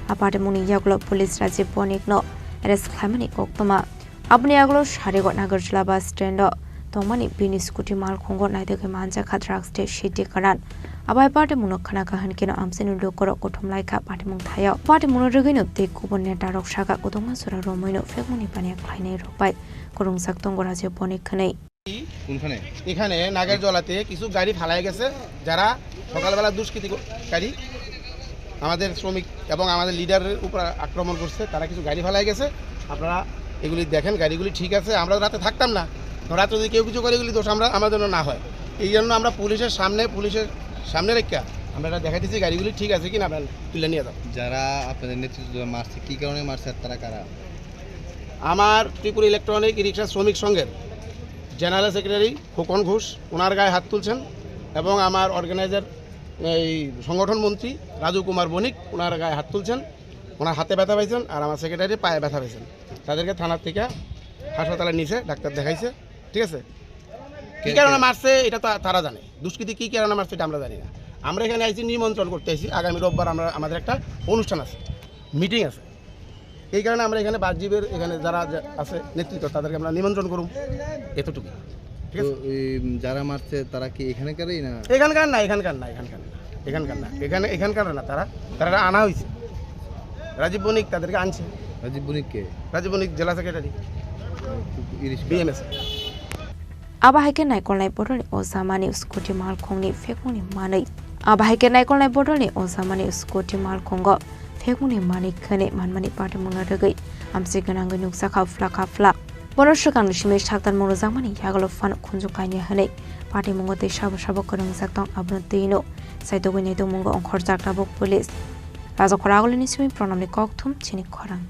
S12: A Party Muni Yaglo Police Razi Bonikno Eres Klamani Koktoma Abni Aglo Sharigot Nagarjula Bus Stendo Tongmani Bini Scooty Mal Kongo Naidake Manja Katrak State Shiti Karan Abai Party Munokana Kahankino Amsinu Lokoro Kotom Laika Party Muntaya Party Munogino Te Kubone Darok Shaka Kodoma Sura Romino Femuni Pania Kleine Ropai Korung Saktongo Razio Bonikane
S16: এখানে নাগের জলাতে কিছু গাড়ি ফালাই গেছে যারা সকালবেলা দুষ্কৃতিকারী আমাদের শ্রমিক এবং আমাদের লিডারের উপর আক্রমণ করছে তারা কিছু গাড়ি ফালাই গেছে আপনারা এগুলি দেখেন গাড়িগুলি ঠিক আছে আমরা রাতে থাকতাম না রাতে যদি কেউ কিছু করে এগুলি দোষ আমাদের জন্য না হয় এই জন্য আমরা পুলিশের সামনে রেখে আমরা এটা দেখাইতেছি গাড়িগুলি ঠিক আছে কিনা আপনারা তুলে নিয়ে যাও
S17: যারা আপনাদের নেতৃত্ব মারছে কি কারণে মারছে তারা কারা
S16: আমার ত্রিপুরা ইলেকট্রনিক রিক্সা শ্রমিক সংঘের জেনারেল সেক্রেটারি খোকন ঘোষ ওনার গায়ে হাত তুলছেন এবং আমার অর্গানাইজার এই সংগঠন মন্ত্রী রাজু কুমার বণিক ওনার গায়ে হাত তুলছেন ওনার হাতে ব্যথা পাইছেন আর আমার সেক্রেটারি পায়ে ব্যথা পাইছেন তাদেরকে থানার থেকে হাসপাতালে নিছে ডাক্তার দেখাইছে ঠিক আছে কী কারণে মারছে এটা তো তারা জানে দুষ্কৃতি কী কারণে মারছে এটা আমরা জানি না আমরা এখানে আইসি নিমন্ত্রণ করতে আইসি আগামী রোববার আমাদের একটা অনুষ্ঠান আছে মিটিং আছে এই কারণে আমরা এখানে বাসজীবের এখানে যারা আছে নেতৃত্ব তাদেরকে আমরা নিমন্ত্রণ করুম এতটুকু ঠিক আছে
S17: যারা মারছে তারা কি এখানকারই না
S16: এখানকার না তারা আনা হয়েছে রাজীব বণিক তাদেরকে আনছে
S17: রাজীব বণিক
S16: জেলা secretary
S17: BMS
S12: Abahike Naikolai Bodoni Ozamani Scooty Malkongni Fekuni Mani Abahike Naikolai Bodoni Ozamani Scooty Malkongo Fekuni Mani Kane Manmani Party Munaragi Amsigananga Nuksaka Flaka Flak Bonoshakan Shimish Taktan Monozamani Yagalo Fan Kunzukanya Hane Party Mungote Shabo Kurung Sakton Abnotino Saito Wineto Mungo on Korzak Rabok Police Razo Koragolini Swim Pronamni Koktum Chini Korang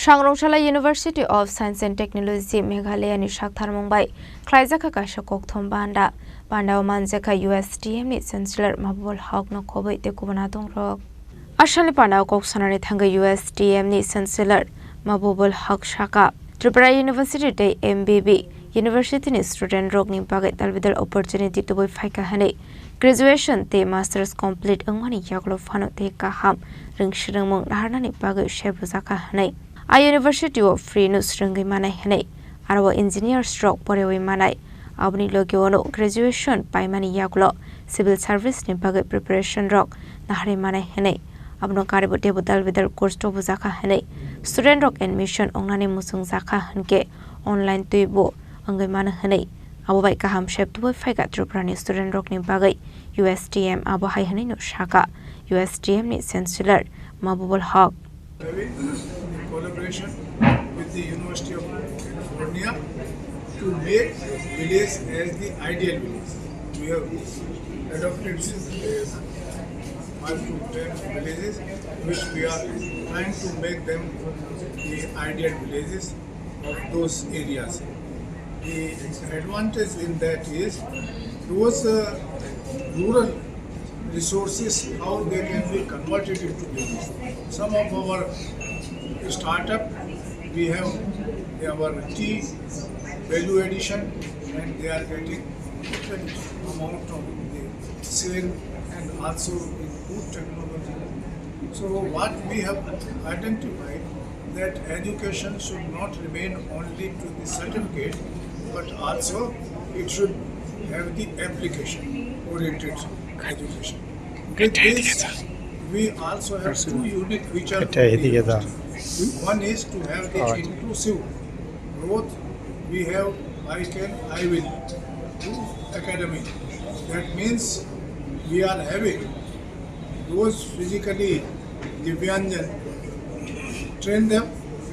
S12: Shangrongchala University of Science and Technology Meghalaya ni Shakthar Mumbai Klaizaka Kasha Kokthom Banda Manjaka USTM ni Chancellor Mabul Haq no Kobai te Kubanatong Rok Ashali Pandao Koksanani Thanga USTM ni Chancellor Mabul Haq Shaka Tripura University Day MBB University ni student rok ni bagai talbidal opportunity to boy faika hane graduation te masters complete angmani yaklo phano te kaham ringshirangmong naharna ni bagai shebuzaka hane A University of Free News Rangi Manai Hane, Arawa Engineer Stroke Porewi Manai, Abni Logiono, Graduation by Mani Yaglo, Civil Service Nimpaga Preparation Rock, Nahari Manai Hane, Abno Karibu Debudal with their course to Buzaka Hane, Student Rock Admission Ongani Musung Zaka Hanke, Online Tuibo, Angamana Hane, Abubai Kaham Shep to Faga Truprani Student Rock Nimpaga, USTM Abu Hane no Shaka, USTM ni Chancellor, Mabubul Haq.
S18: Collaboration with the University of California to make village as the ideal village. We have adopted 5 to 10 villages which we are trying to make them the ideal villages of those areas. The advantage in that is those rural resources, how they can be converted into business. Some of our startup, we have our tea value addition and they are getting different amount of the sale and also in food technology. So what we have identified that education should not remain only to the certificate but also it should have the application oriented education. With this, we also have 2 unique features. One is to have the inclusive growth. We have I will academy. That means we are having those physically Divyanjan, train them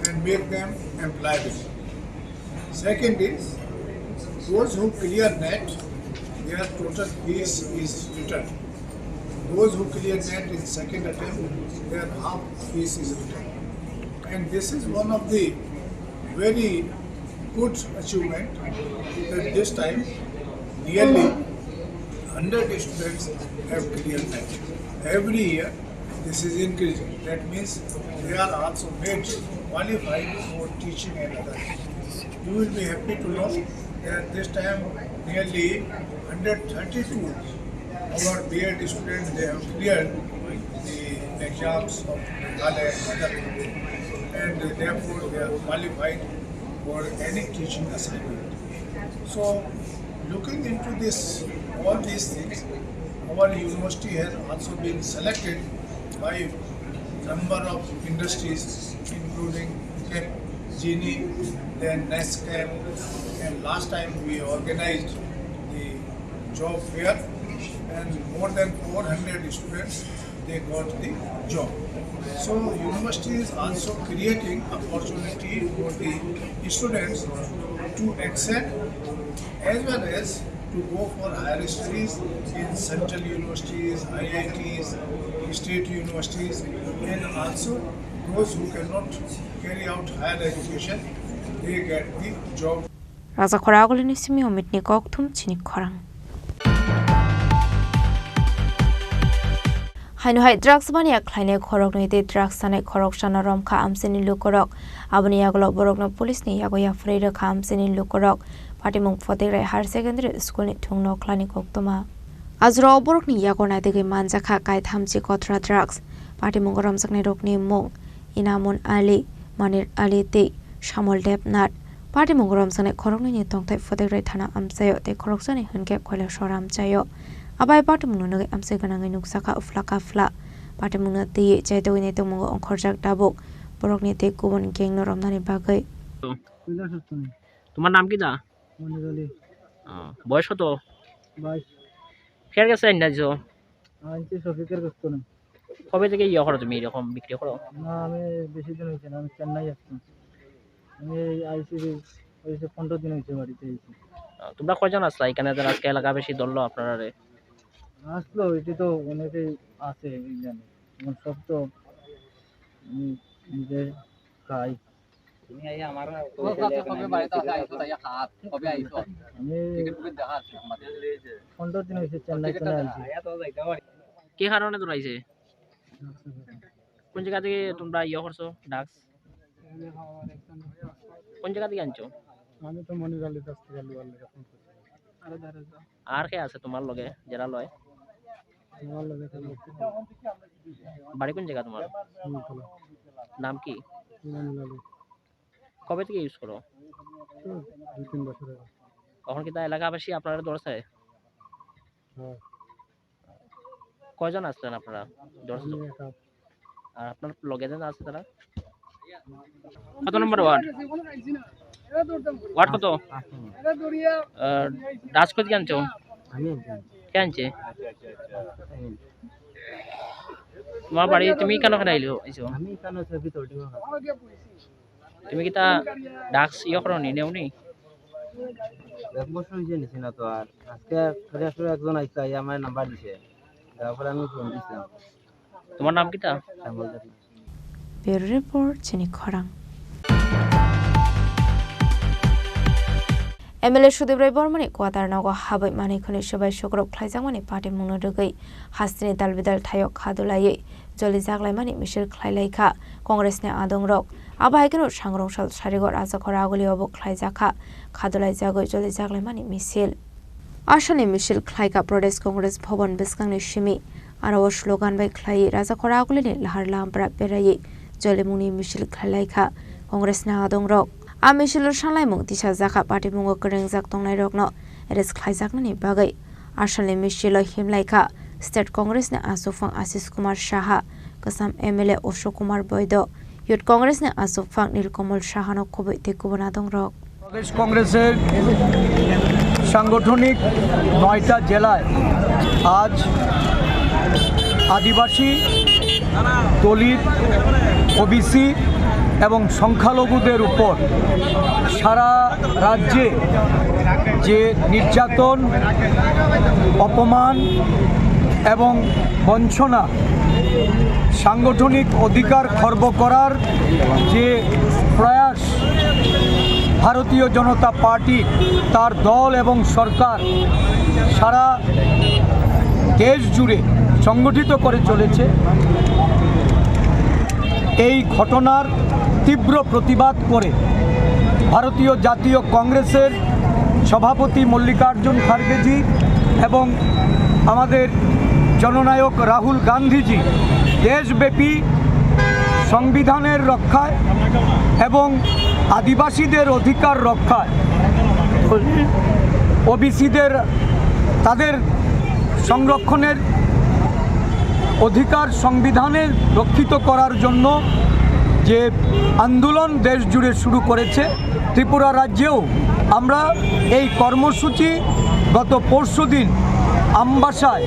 S18: and make them employable. Second is those who clear NET, their total fees is returned. Those who clear NET in second attempt, their half fees is returned. And this is one of the very good achievement that this time nearly 100 students have cleared that. Every year this is increasing. That means they are also made qualified for teaching and other. You will be happy to know that this time nearly 132 our BEd students they have cleared the exams of Meghalaya and other, and therefore they are qualified for any teaching assignment. So, looking into this, all these things, our university has also been selected by number of industries, including TEC, Genie, then NESCAP, and last time we organized the job fair, and more than 400 students they got the job. So university is also creating opportunity for the students to excel as well as to go for higher studies in central universities, IITs, state universities, and also those who cannot carry out higher education, they get the job.
S12: Raza Koragolini Simi Omitni Koktum Chini Korang. Hainu hai drugs mania kleine khorok nei te drugs sane khorok shana rom kha amseni lukorok abani yaglo borok no police ni yago ya freire kha amseni lukorok party mung fote rai higher secondary school ni thungno klani koktoma azro borok ni yago na dege manja kha kai thamchi kotra drugs party mung rom sakne rok ni mung inamun ali manir ali te shamol depnat party mung rom sakne khorok ni tongthai fote rai thana amsayo te khorok sane hunke khoila shoram chayo abai party mung no amse kana ngai nuksa kha uflaka fla party mung na te chaito ni te mung onkhorjak dabok borok ni te kubon geng no romnani bagai
S19: তোমার নাম কি দা
S6: মনির আলী
S19: বয়স কত
S6: 22
S19: ফের গেছে ইন্দাজো
S6: আনছি শফিকের কাছ থেকে
S19: কবে থেকে ইয়া করো তুমি এরকম বিক্রি করো
S6: না আমি বেশি দিন হইছে না আমি চেন্নাই আসছি আমি আইসি হইছে 15 দিন হইছে বাড়িতে আইছি
S19: তোমরা কয়জন আসলা এখানে যারা আজকে এলাকা বেশি ধরলো আপনারা রে
S6: আসলো এটি তো অনেকেই আছে জানি এখন সব তো নিজে খাই তুমি আই আমার কবে বাড়িতে আইছো তাই হাত কবে আইছো আমি টিকিট দেখা আছে আমাদের 15 দিন হইছে চেন্নাই চলে আইছি
S19: কি কারণে দৌড়াইছে কোন জায়গা থেকে তোমরা ইয়া করছো ডাক্স কোন জায়গা থেকে আনছো
S6: আমি তো মনির আলীর কাছ থেকে লিওয়ার লেগে ফোন করছি
S19: আর কে আছে তোমার লগে যারা লয়
S6: আমার লগে
S19: বাড়ি কোন জায়গা তোমার নাম কি
S6: মনির আলী
S19: কবে থেকে ইউজ করো
S6: 2-3 বছর আগে
S19: তখন কি তা এলাকাবাসী আপনারা ধরছে
S6: হ্যাঁ
S19: কয়জন আসছেন আপনারা ধরছো আর আপনার লগে জন আছে তারা কত নম্বর ওয়ার্ড ওয়ার্ড কত ডাস কত জানছো
S6: আমি
S19: কে আনছে তোমার বাড়ি তুমি কেন কেন আইছো
S6: আমি কেন সবই তোড়ি
S19: তুমি কি তা ডাক্স ইয়া করো নি নেওনি
S6: এক বছর হইছে নিছি না তো আর আজকে ফেরে আসলে একজন আইছে আমার নাম্বার দিছে তারপর আমি ফোন দিছিলাম
S19: তোমার নাম কি তা
S12: Bureau Report Chini Korang MLA Sudev Rai Bormani Kwatar Nago Habai Mani Khone Shobai Shokrok Khlaijak Mani Party Mungno Rugai Hastini Dalbidal Thayok Khadulai Joli Jaglai Mani Michel Khlailai Kha Congress ne Adong Rok Abai Keno Sangrong Sal Sarigor Azakora Aguli Obok Khlaijaka Khadulai Jagoi Joli Jaglai Mani Michel Ashani Michel Khlaika Pradesh Congress Bhavan Biskangni Shimi Arawo slogan bai Khlai Razakora Aguli ni Lahar Lampra Perai Jolimuni Michel Khlailai Kha Congress ne Adong Rok Amishil Shalai Mung Tisha Zaka Party Mungo Kering Zak Tongnai Rokno Eres Khlaijak Nani Bagai Ashali Mishilo Himlaika State Congress ne Asufang Asis Kumar Shaha Kasam MLA Osho Kumar Boido Youth Congress ne Asufang Nilkomol Shahano Koboi Tekubonadong Rok
S20: প্রদেশ কংগ্রেসের সাংগঠনিক ৯টা জেলায় আজ আদিবাসী দলিত ওবিসি এবং সংখ্যালঘুদের উপর সারা রাজ্যে যে নির্যাতন অপমান এবং বঞ্চনা সাংগঠনিক অধিকার খর্ব করার যে প্রয়াস ভারতীয় জনতা পার্টি তার দল এবং সরকার সারা দেশ জুড়ে সংগঠিত করে চলেছে। এই ঘটনার তীব্র প্রতিবাদ করে ভারতীয় জাতীয় কংগ্রেসের সভাপতি মল্লিকার্জুন খার্গেজি এবং আমাদের জননায়ক রাহুল গান্ধীজি দেশব্যাপী সংবিধানের রক্ষায় এবং আদিবাসীদের অধিকার রক্ষায়, ওবিসিদের তাদের সংরক্ষণের অধিকার সংবিধানে রক্ষিত করার জন্য যে আন্দোলন দেশ জুড়ে শুরু করেছে, ত্রিপুরা রাজ্যেও আমরা এই কর্মসূচি গত পরশুদিন আমবাসায়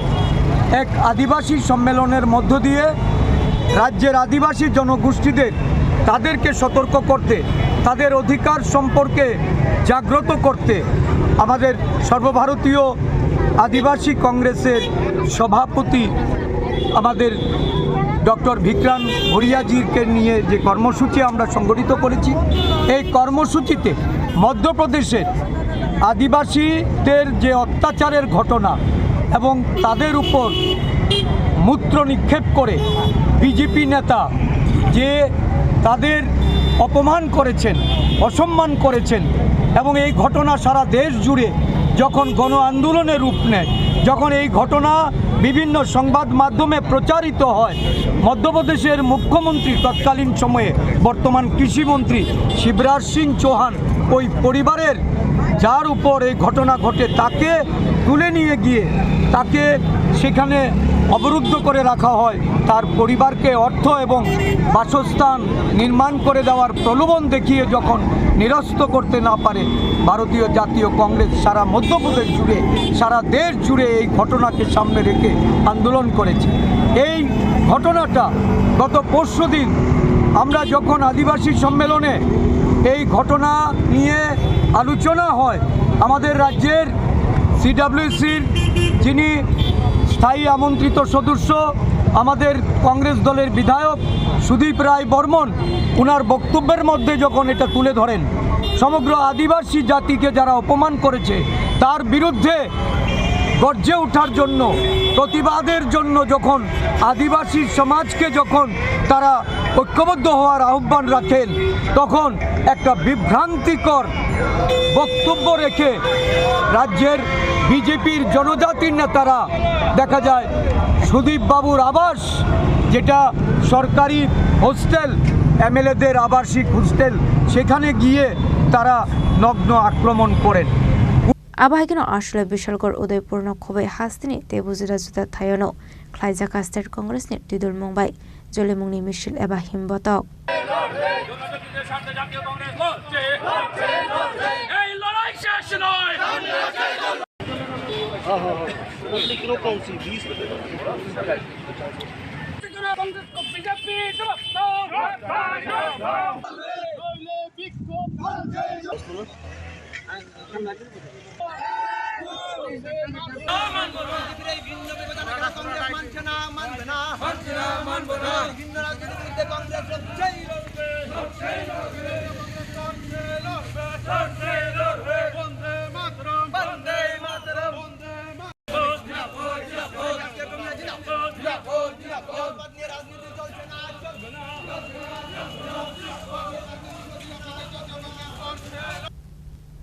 S20: এক আদিবাসী সম্মেলনের মধ্য দিয়ে রাজ্যের আদিবাসী জনগোষ্ঠীদের তাদেরকে সতর্ক করতে, তাদের অধিকার সম্পর্কে জাগ্রত করতে আমাদের সর্বভারতীয় আদিবাসী কংগ্রেসের সভাপতি আমাদের ডক্টর বিক্রাম ভুরিয়াজিকে নিয়ে যে কর্মসূচি আমরা সংগঠিত করেছি, এই কর্মসূচিতে মধ্যপ্রদেশের আদিবাসীদের যে অত্যাচারের ঘটনা এবং তাদের উপর মূত্র নিক্ষেপ করে বিজেপি নেতা যে তাদের অপমান করেছেন, অসম্মান করেছেন এবং এই ঘটনা সারা দেশ জুড়ে যখন গণ আন্দোলনের রূপ নেয়, যখন এই ঘটনা বিভিন্ন সংবাদ মাধ্যমে প্রচারিত হয়, মধ্যপ্রদেশের মুখ্যমন্ত্রী তৎকালীন সময়ে বর্তমান কৃষিমন্ত্রী শিবরাজ সিং চৌহান ওই পরিবারের যার উপর এই ঘটনা ঘটে তাকে তুলে নিয়ে গিয়ে তাকে সেখানে অবরুদ্ধ করে রাখা হয়, তার পরিবারকে অর্থ এবং বাসস্থান নির্মাণ করে দেওয়ার প্রলোভন দেখিয়ে যখন নিরস্ত করতে না পারে, ভারতীয় জাতীয় কংগ্রেস সারা মধ্যপ্রদেশ জুড়ে, সারা দেশ জুড়ে এই ঘটনাকে সামনে রেখে আন্দোলন করেছে। এই ঘটনাটা গত পরশুদিন আমরা যখন আদিবাসী সম্মেলনে এই ঘটনা নিয়ে আলোচনা হয়, আমাদের রাজ্যের সিডব্লিউসির যিনি স্থায়ী আমন্ত্রিত সদস্য আমাদের কংগ্রেস দলের বিধায়ক সুদীপ রায় বর্মন ওনার বক্তব্যের মধ্যে যখন এটা তুলে ধরেন, সমগ্র আদিবাসী জাতিকে যারা অপমান করেছে তার বিরুদ্ধে গর্জে ওঠার জন্য, প্রতিবাদের জন্য যখন আদিবাসী সমাজকে যখন তারা ঐক্যবদ্ধ হওয়ার আহ্বান রাখেন, তখন একটা বিভ্রান্তিকর বক্তব্য রেখে রাজ্যের বিজেপির জনজাতির নেতারা দেখা যায় সুদীপ বাবুর আবাস, যেটা সরকারি হোস্টেল, এমএলএদের আবাসিক হোস্টেল, সেখানে গিয়ে তারা নগ্ন আক্রমণ করেন।
S12: Abahagino Ashla Bishalgor Udaypurno Kobe Hastini, Tebuzira Zuda Tayono, Klaizaka State Congress Net Didur Mumbai, Jolimuni Michel Ebahim Botok.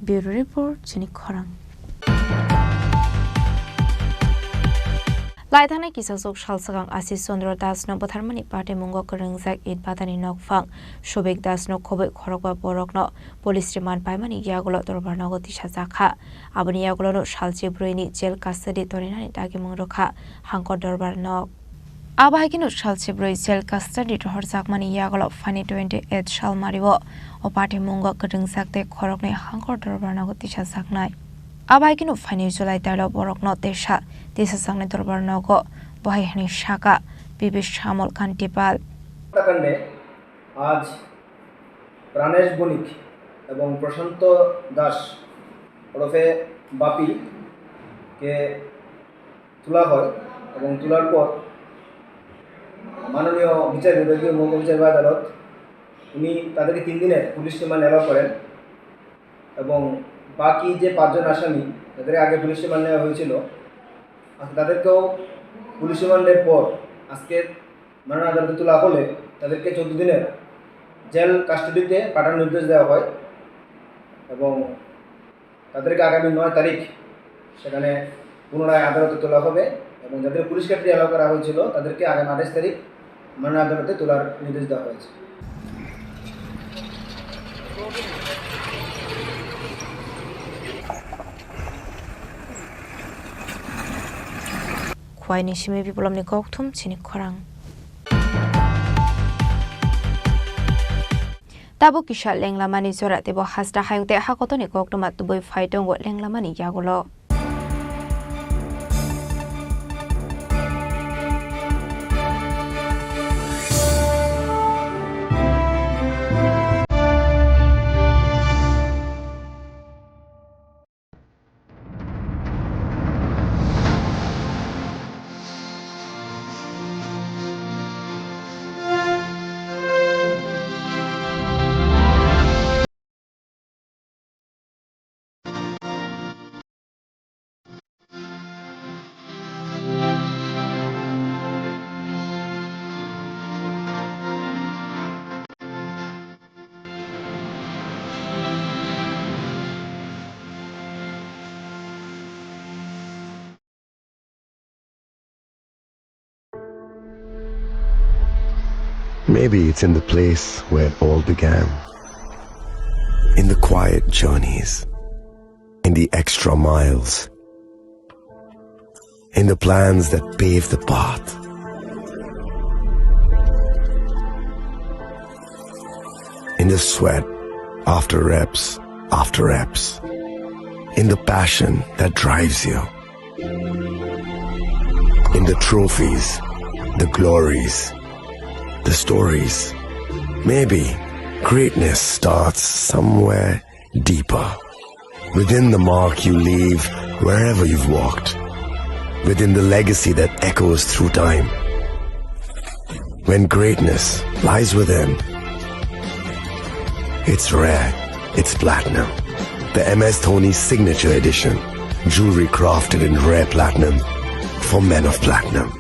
S12: Bureau Report, Jenny Korang. Laithane Kisasok Shalsagang Asis Sondro Das no Botharmani Party Mungo Kerengzak Id Badani Nokfang, Shobek Das no Kobe Korokwa Borokno, Police Remand Paimani Yagolo Dorbarnago Tishazaka, Abani Yagolo Shalchi Bruini, Jail Custody Torinani Dagimungroka, Hanko Dorbarnog. Abahagino Shalchi Brui Jail Custody to Horzakmani Yagolo Fani 28 Shal Marivo, O Party Mungo Kerengzak de Korokne Hanko Dorbarnago Tishazaknai. Abahagino Fani July Dialogue Borokno Desha. This is Sangne Dorbarnago, Bohani Shaka, Bibi Shamol Kantipal.
S6: হত্যাকাণ্ডে আজ প্রাণেশ বণিক এবং প্রশান্ত দাস ওরফে বাপিকে তোলা হয় এবং তোলার পর মাননীয় বিচার বিভাগীয় মহকুমা বিচার আদালত উনি তাদেরকে 3 দিনের পুলিশ রিমান্ড অ্যালাউ করেন এবং বাকি যে 5 জন আসামি যাদের আগে পুলিশ রিমান্ড নেওয়া হয়েছিল তাদেরকেও পুলিশ রিমান্ডের পর আজকে মহামান্য আদালতে তোলা হলে তাদেরকে 14 দিনের জেল কাস্টডিতে পাঠানোর নির্দেশ দেওয়া হয় এবং তাদেরকে আগামী 9 তারিখ সেখানে পুনরায় আদালতে তোলা হবে এবং যাদের পুলিশ কাস্টডি অ্যালাউ করা হয়েছিল তাদেরকে আগামী 28 তারিখ মহামান্য আদালতে তোলার নির্দেশ দেওয়া হয়েছে।
S12: Khwaini shime bipolam ni kokthum chini khorang. Tabo kisha lenglamani zora tebo hasda hayungte hakotoni koktomat tuboi faitong go lenglamani yagolo.
S21: Maybe it's in the place where it all began. In the quiet journeys. In the extra miles. In the plans that pave the path. In the sweat after reps after reps. In the passion that drives you. In the trophies, the glories, the stories. Maybe greatness starts somewhere deeper. Within the mark you leave wherever you've walked. Within the legacy that echoes through time. When greatness lies within, it's rare, it's platinum. The MS Dhoni Signature Edition. Jewelry crafted in rare platinum for men of platinum.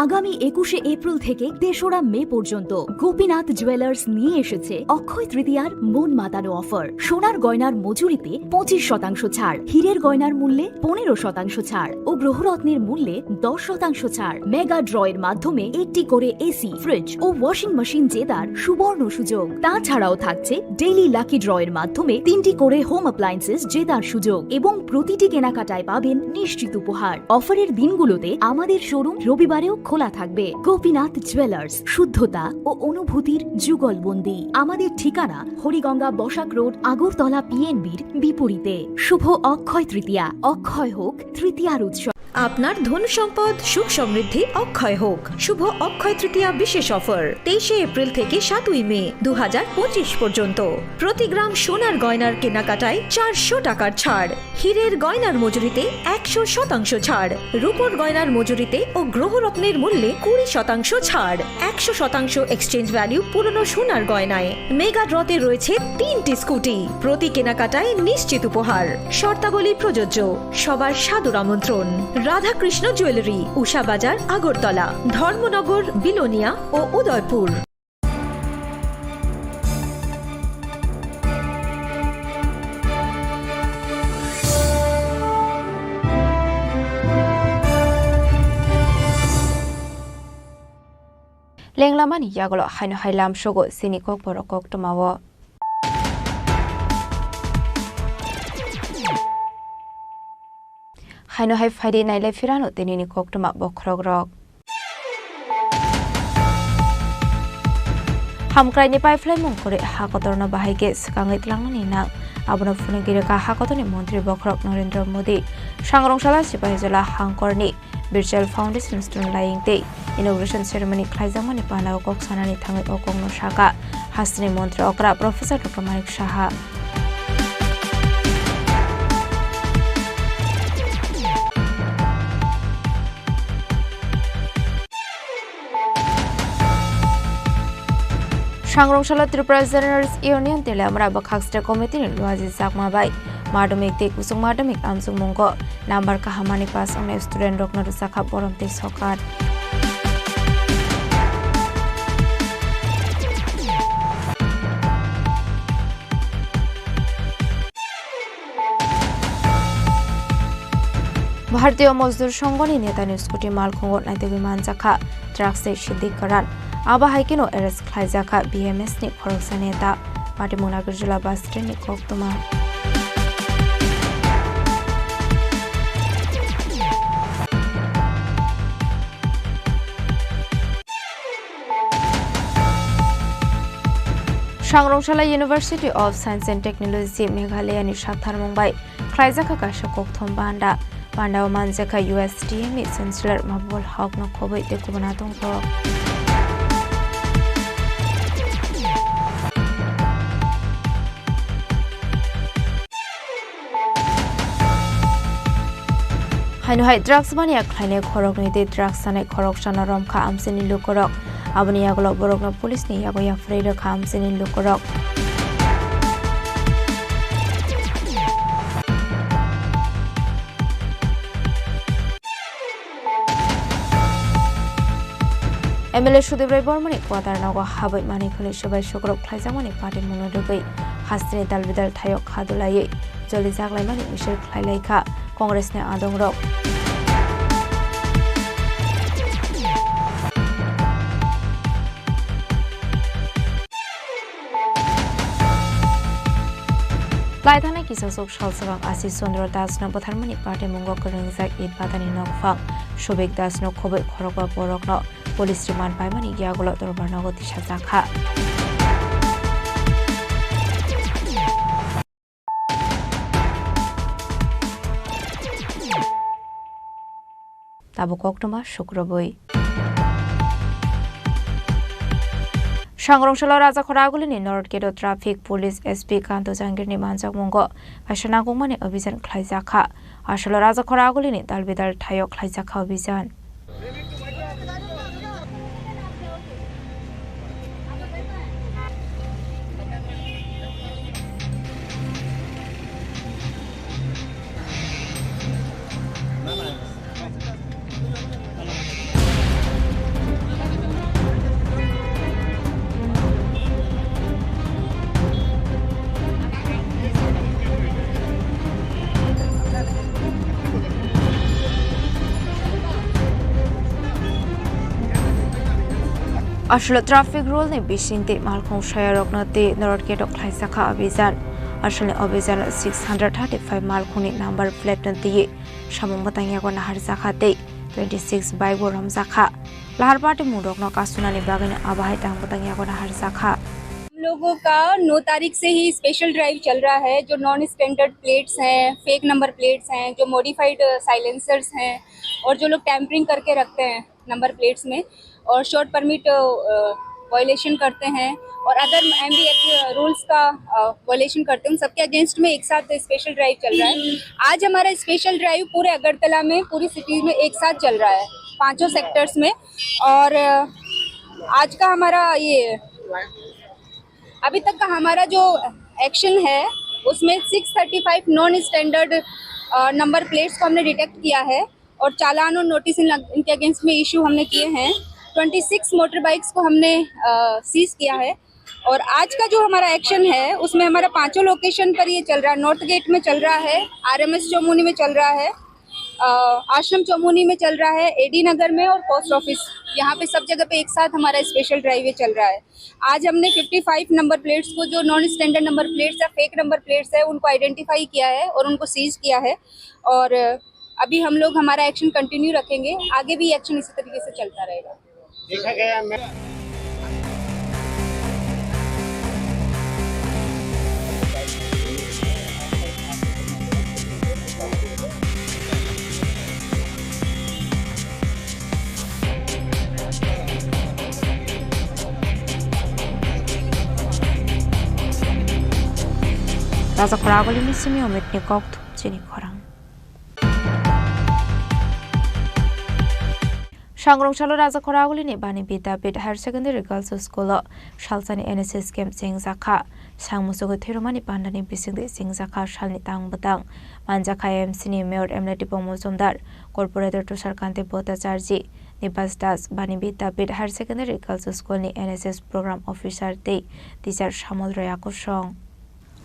S3: আগামী 21শে এপ্রিল থেকে 3রা মে পর্যন্ত গোপীনাথ জুয়েলার্স নিয়ে এসেছে অক্ষয় তৃতীয়ার মন মাতানো অফার। সোনার গয়নার মজুরিতে 25% ছাড়, হীরের গয়নার মূল্যে 15% ছাড় ও গ্রহরত্নের মূল্যে 10% ছাড়। মেগা ড্রয়ের মাধ্যমে একটি করে এসি, ফ্রিজ ও ওয়াশিং মেশিন জেতার সুবর্ণ সুযোগ। তাছাড়াও থাকছে ডেইলি লাকি ড্রয়ের মাধ্যমে 3টি করে হোম অ্যাপ্লায়েন্সেস জেতার সুযোগ এবং প্রতিটি কেনাকাটায় পাবেন নিশ্চিত উপহার। অফারের দিনগুলোতে আমাদের শোরুম রবিবারেও খোলা থাকবে। গোপীনাথ জুয়েলার্স, শুদ্ধতা ও অনুভূতির যুগলবন্দি। আমাদের ঠিকানা হরিগঙ্গা বসাক রোড, আগরতলা পিএনবির বিপরীতে। শুভ অক্ষয় তৃতীয়া, অক্ষয় হোক তৃতীয়ার উৎসব।
S1: আপনার ধন সম্পদ সুখ সমৃদ্ধি অক্ষয় হোক। শুভ অক্ষয় তৃতীয়া বিশেষ অফার 23শে এপ্রিল থেকে 7ই মে 2025 পর্যন্ত। প্রতি গ্রাম সোনার গয়নার কেনাকাটায় 400 টাকার ছাড়, হীরের গয়নার মজুরিতে 100% ছাড়, রূপোর গয়নার মজুরিতে ও গ্রহরত্নের মূল্যে 20% ছাড়, 100% এক্সচেঞ্জ ভ্যালু পুরনো সোনার গয়নায়। মেগা ড্রতে রয়েছে 3টি স্কুটি, প্রতি কেনাকাটায় নিশ্চিত উপহার। শর্তাবলী প্রযোজ্য। সবার সাদর আমন্ত্রণ। রাধাকৃষ্ণ জুয়েলারি, উষা বাজার, আগরতলা, ধর্মনগর, বিলোনিয়া ও Udaipur.
S12: Lenglamani yagolo haino hailam shogo sinikok borokok tomawo. haino hai faidi nailai firano tenini koktuma bokrog rok hamkrai ni pipeline mongkore hakotorna bahai ge sikangai tlangni nang abono phunegire ka hakotoni মন্ত্রী বখরক নরেন্দ্র মোদি সাংরংশালা সিপাহীজলা হাংকরনি virtual foundation student lying day inauguration ceremony khlaijamani panao kok sanani thangai okongno shaka hasni মন্ত্রী okra professor dr manik saha সাংরংশালা ত্রিপুরা জেনারেলস ইউনিয়ন তেলে আমরা বখাক্সটা কমিটি লওয়াজি জাকমা বাই মাধ্যমিক তে কুসুং মাধ্যমিক আমসুং মঙ্গ নাম্বার কাহামানি পাস অন স্টুডেন্ট রকনর সাখা বরম তে সকার ভারতীয় মজদুর সংগঠন নেতা নিউজকুটি মালখঙ্গ নাইতে বিমান জাখা ট্রাকসে সিদ্দিকরান আবা হাইকিনো এরেস খাইজাখা বিএমএস নি খরকসা নেতা পাটি মুনাগর জেলা বাস ট্রেন নি কোকতমা সাংরংশালা university of science and technology Meghalaya নি সাথার মুম্বাই খাইজাখা কাশা কোকথম বান্ডা পান্ডাও মানজাখা ইউএসটিএম নি চ্যান্সেলর মাহবুল হক ন খবই তে কুবনা দংপ হাইনো হাই ড্রাগস বানিয়া খাইনে খরক নিতে ড্রাগস সানাই খরক সানা রমখা আমসেনি লুকরক আবনি আগলো বরকন পুলিশ নি ইয়াগো ইয়াফ্রেই রখা আমসেনি লুকরক এমএলএ সুদেব রায় বর্মনি কোয়াতার নগ হাবই মানিখনি সবাই শুক্রব খাইজামনি পার্টি মুনদুগৈ হাস্তিনি দালবিদাল থায়ক খাদুলাयै জলি জাগলাইমানি মিশেল খাইলাইখা কংগ্রেসনি আদংরক লাইথানাই কিসাসক সালসাগাং আশিস চন্দ্র দাস ন বথারমানি পার্টি মুঙ্গ করংজাক ইট বাদানি নকফাং সুবেক দাস ন খবই খরকবা বরক ন পুলিশ রিমান্ড পাইমানি ইয়াগুলো দরবার নগতি সাজাখা তাবো কক্টমা শুক্রবই সাংরংশালা রাজাখরাগুলিনি north gate traffic police SP Kanta জাহাঙ্গীরনি মানজাক মঙ্গ কাশনাগংমানি অভিযান খ্লাইজাখা আসলে রাজাখরাগুলিনি দালবিদাল থায়ক খ্লাইজাখা অভিযান আসলে ট্রাফিক রুল নে বিশিংতে মালখং শায়ারকনতে নর্থ গেট খ্লাইজাখা অভিযান আসলে অভিযান 635 মালখংনি নাম্বার প্লেট দিয়ে সামংবাতাংয়াগো নাহার জাখাতে 26 বাইক বরম জাখা लाहर पार्टी मुडोक न कासुनानी बागन आबाहाय तांगबतांग यागोना हर साखा
S2: हम लोगों का 9 तारीख से ही स्पेशल ड्राइव चल रहा है। जो नॉन स्टैंडर्ड प्लेट्स हैं, फेक नंबर प्लेट्स हैं, जो मॉडिफाइड साइलेंसर्स हैं और जो लोग टैंपरिंग करके रखते हैं नंबर प्लेट्स में और शॉर्ट परमिट वायलेशन करते हैं और अदर एमबी एक्ट रूल्स का वायलेशन करते हैं, उन सबके अगेंस्ट में एक साथ स्पेशल ड्राइव चल रहा है। आज हमारा स्पेशल ड्राइव पूरे अगरतला में, पूरी सिटी में एक साथ चल रहा है, 5 सेक्टर्स में। और आज का हमारा ये अभी तक का हमारा जो एक्शन है उसमें 635 नॉन स्टैंडर्ड नंबर प्लेट्स को हमने डिटेक्ट किया है और चालान और नोटिस इनके अगेंस्ट में इशू हमने किए हैं। 26 मोटर बाइक्स को हमने सीज किया है और आज का जो हमारा एक्शन है उसमें हमारा 5 लोकेशन पर ये चल रहा है। नॉर्थ गेट में चल रहा है, RMS चौमुनी में चल रहा है, आश्रम चौमुनी में चल रहा है, AD नगर में और पोस्ट ऑफिस, यहाँ पे सब जगह पे एक साथ हमारा स्पेशल ड्राइव चल रहा है। आज हमने 55 नंबर प्लेट्स को, जो नॉन स्टैंडर्ड नंबर प्लेट्स या फेक नंबर प्लेट्स है, उनको आइडेंटिफाई किया है और उनको सीज किया है। और अभी हम लोग हमारा एक्शन कंटिन्यू रखेंगे, आगे भी एक्शन इसी तरीके से चलता रहेगा।
S16: देखा गया
S12: Raza Koragoli Missimi Omitni Koktu Chini Korang. Shangrongshalo Raza Koragoli ni Bani Bidapit Higher Secondary Girls School Shalsani NSS Camp Singzaka Sangmusugo Tirumani Pandani Bising Singzaka Shalni Tang Batang Manjaka MCni Mayor Emleti Pomozumdar Corporator to Sarkante Bota Charji Nibas Das Bani Bidapit Higher Secondary Girls School ni NSS Program Officer Day Teacher Shamol Rayako Shong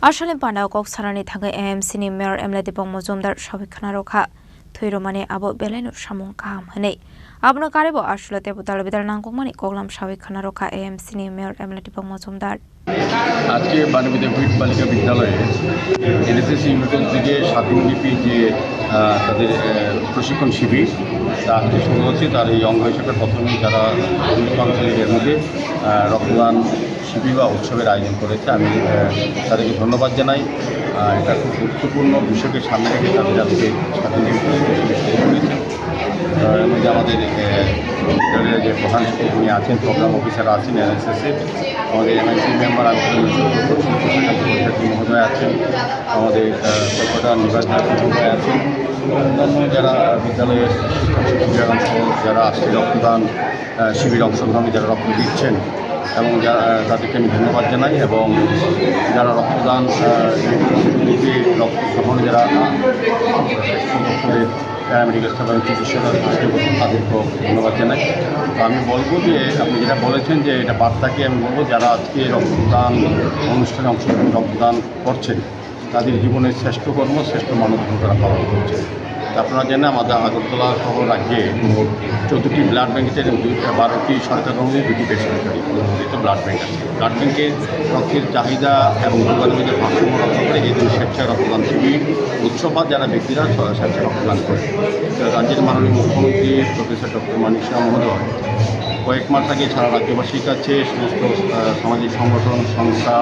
S12: Ashalim Panda Kok Sarani Tanga AMCni Mayor Emleti Pomozumdar Shavikana Roka Thuirumani Abo Belenu Shamung Kam Hane Abno Karibo Ashulate Butal Vidal Nangumani Koglam Shavikana Roka AMCni Mayor Emleti Pomozumdar
S4: আজকে বাণীবিদ্যাপীঠ বালিকা বিদ্যালয়ে এনএসএস ইউনিটের দিকে স্বাধীনলিপি যে তাদের প্রশিক্ষণ শিবির তা আজকে শুরু হচ্ছে। তার এই অঙ্গ হিসেবে প্রথমেই যারা আঞ্চলিকের মধ্যে রক্তদান শিবির বা উৎসবের আয়োজন করেছে, আমি তাদেরকে ধন্যবাদ জানাই। এটা খুব গুরুত্বপূর্ণ বিষয়কে সামনে রেখে তাদের আজকে স্বাধীনলিপি শুরু করেছেন। এর মধ্যে আমাদের বিদ্যালয়ের যে প্রধান শিক্ষক উনি আছেন, প্রোগ্রাম অফিসার আছেন এনএসএসের, আমাদের এমআইসি মেম্বার মহোদয় আছেন, আমাদের কলকাতার নিবাস মহোদয় আছেন, অন্যান্য যারা বিদ্যালয়ের যারা আসছে রক্তদান শিবির অংশগ্রহণে যারা রক্ত দিচ্ছেন এবং তাদেরকে আমি ধন্যবাদ জানাই। এবং যারা রক্তদান রক্তগ্রহণে যারা প্যারামেডিক্যাল স্টাফ এবং চিকিৎসা তাদেরকেও ধন্যবাদ জানাই। তো আমি বলবো যে আপনি যেটা বলেছেন যে এটা বার্তাকে আমি বলবো যারা আজকে রক্তদান অনুষ্ঠানে অংশগ্রহণ রক্তদান করছেন তাদের জীবনের শ্রেষ্ঠ কর্ম শ্রেষ্ঠ মানবধর্ম তারা পালন করছে। আপনারা জানেন আমাদের আগরতলা সহ রাজ্যে মোট 14টি ব্লাড ব্যাঙ্ক আছে এবং 12টি সরকারি এবং 2টি বেসরকারি অনুমোদিত ব্লাড ব্যাঙ্ক আছে। ব্লাড ব্যাঙ্কে রক্তের চাহিদা এবং যোগাযোগের ভারসাম্য রক্ষা করে এই দিন স্বেচ্ছায় রক্তদান শিবির উৎসব বা যারা ব্যক্তিরা স্বেচ্ছায় রক্তদান করে। রাজ্যের মাননীয় মুখ্যমন্ত্রী প্রফেসর ডক্টর মানিক শাহ মহোদয় কয়েক মাস আগে সারা রাজ্যবাসীর কাছে সমস্ত সামাজিক সংগঠন সংস্থা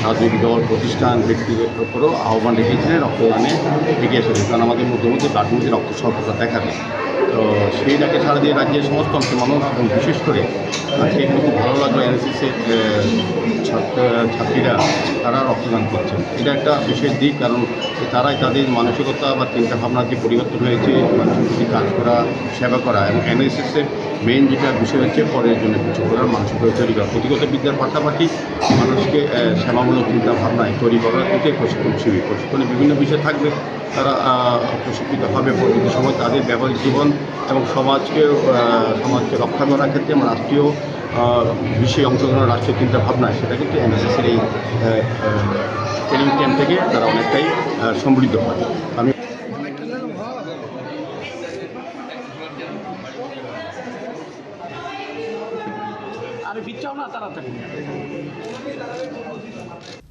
S4: রাজনৈতিক দল প্রতিষ্ঠান ব্যক্তিদের উপরও আহ্বান রেখেছিলেন রক্তদানে এগিয়ে এসেছে, কারণ আমাদের মধ্যে ব্লাড মধ্যে রক্ত স্বল্পতা দেখা দেয়। তো সেই ডাকে সারা দিয়ে রাজ্যের সমস্ত অংশের মানুষ এবং বিশেষ করে আজকে একটু খুব ভালো লাগলো এনএসএসের ছাত্রীরা তারা রক্তদান করছেন। এটা একটা বিশেষ দিক, কারণ তারাই তাদের মানসিকতা বা চিন্তাভাবনার যে পরিবর্তন হয়েছে মানুষের প্রতি কাজ করা সেবা করা এবং এনএসএসের মেইন যেটা বিষয় হচ্ছে পরের জন্য কিছু করার মানসিকতা তৈরি করা, প্রতিগত বিদ্যার পাশাপাশি মানুষকে সেবামূলক চিন্তাভাবনায় তৈরি করার ক্ষেত্রে প্রশিক্ষণ শিবির প্রশিক্ষণে বিভিন্ন বিষয় থাকবে। তারা প্রশিক্ষিতভাবে পরবর্তী সময় তাদের ব্যবহারিক জীবন এবং সমাজকে রক্ষা করার ক্ষেত্রে রাষ্ট্রীয় বিষয়ে অংশগ্রহণ রাষ্ট্রীয় চিন্তাভাবনা সেটা কিন্তু এনএসএসের এই ট্রেনিং ক্যাম্প থেকে তারা অনেকটাই সমৃদ্ধ হয়। আমি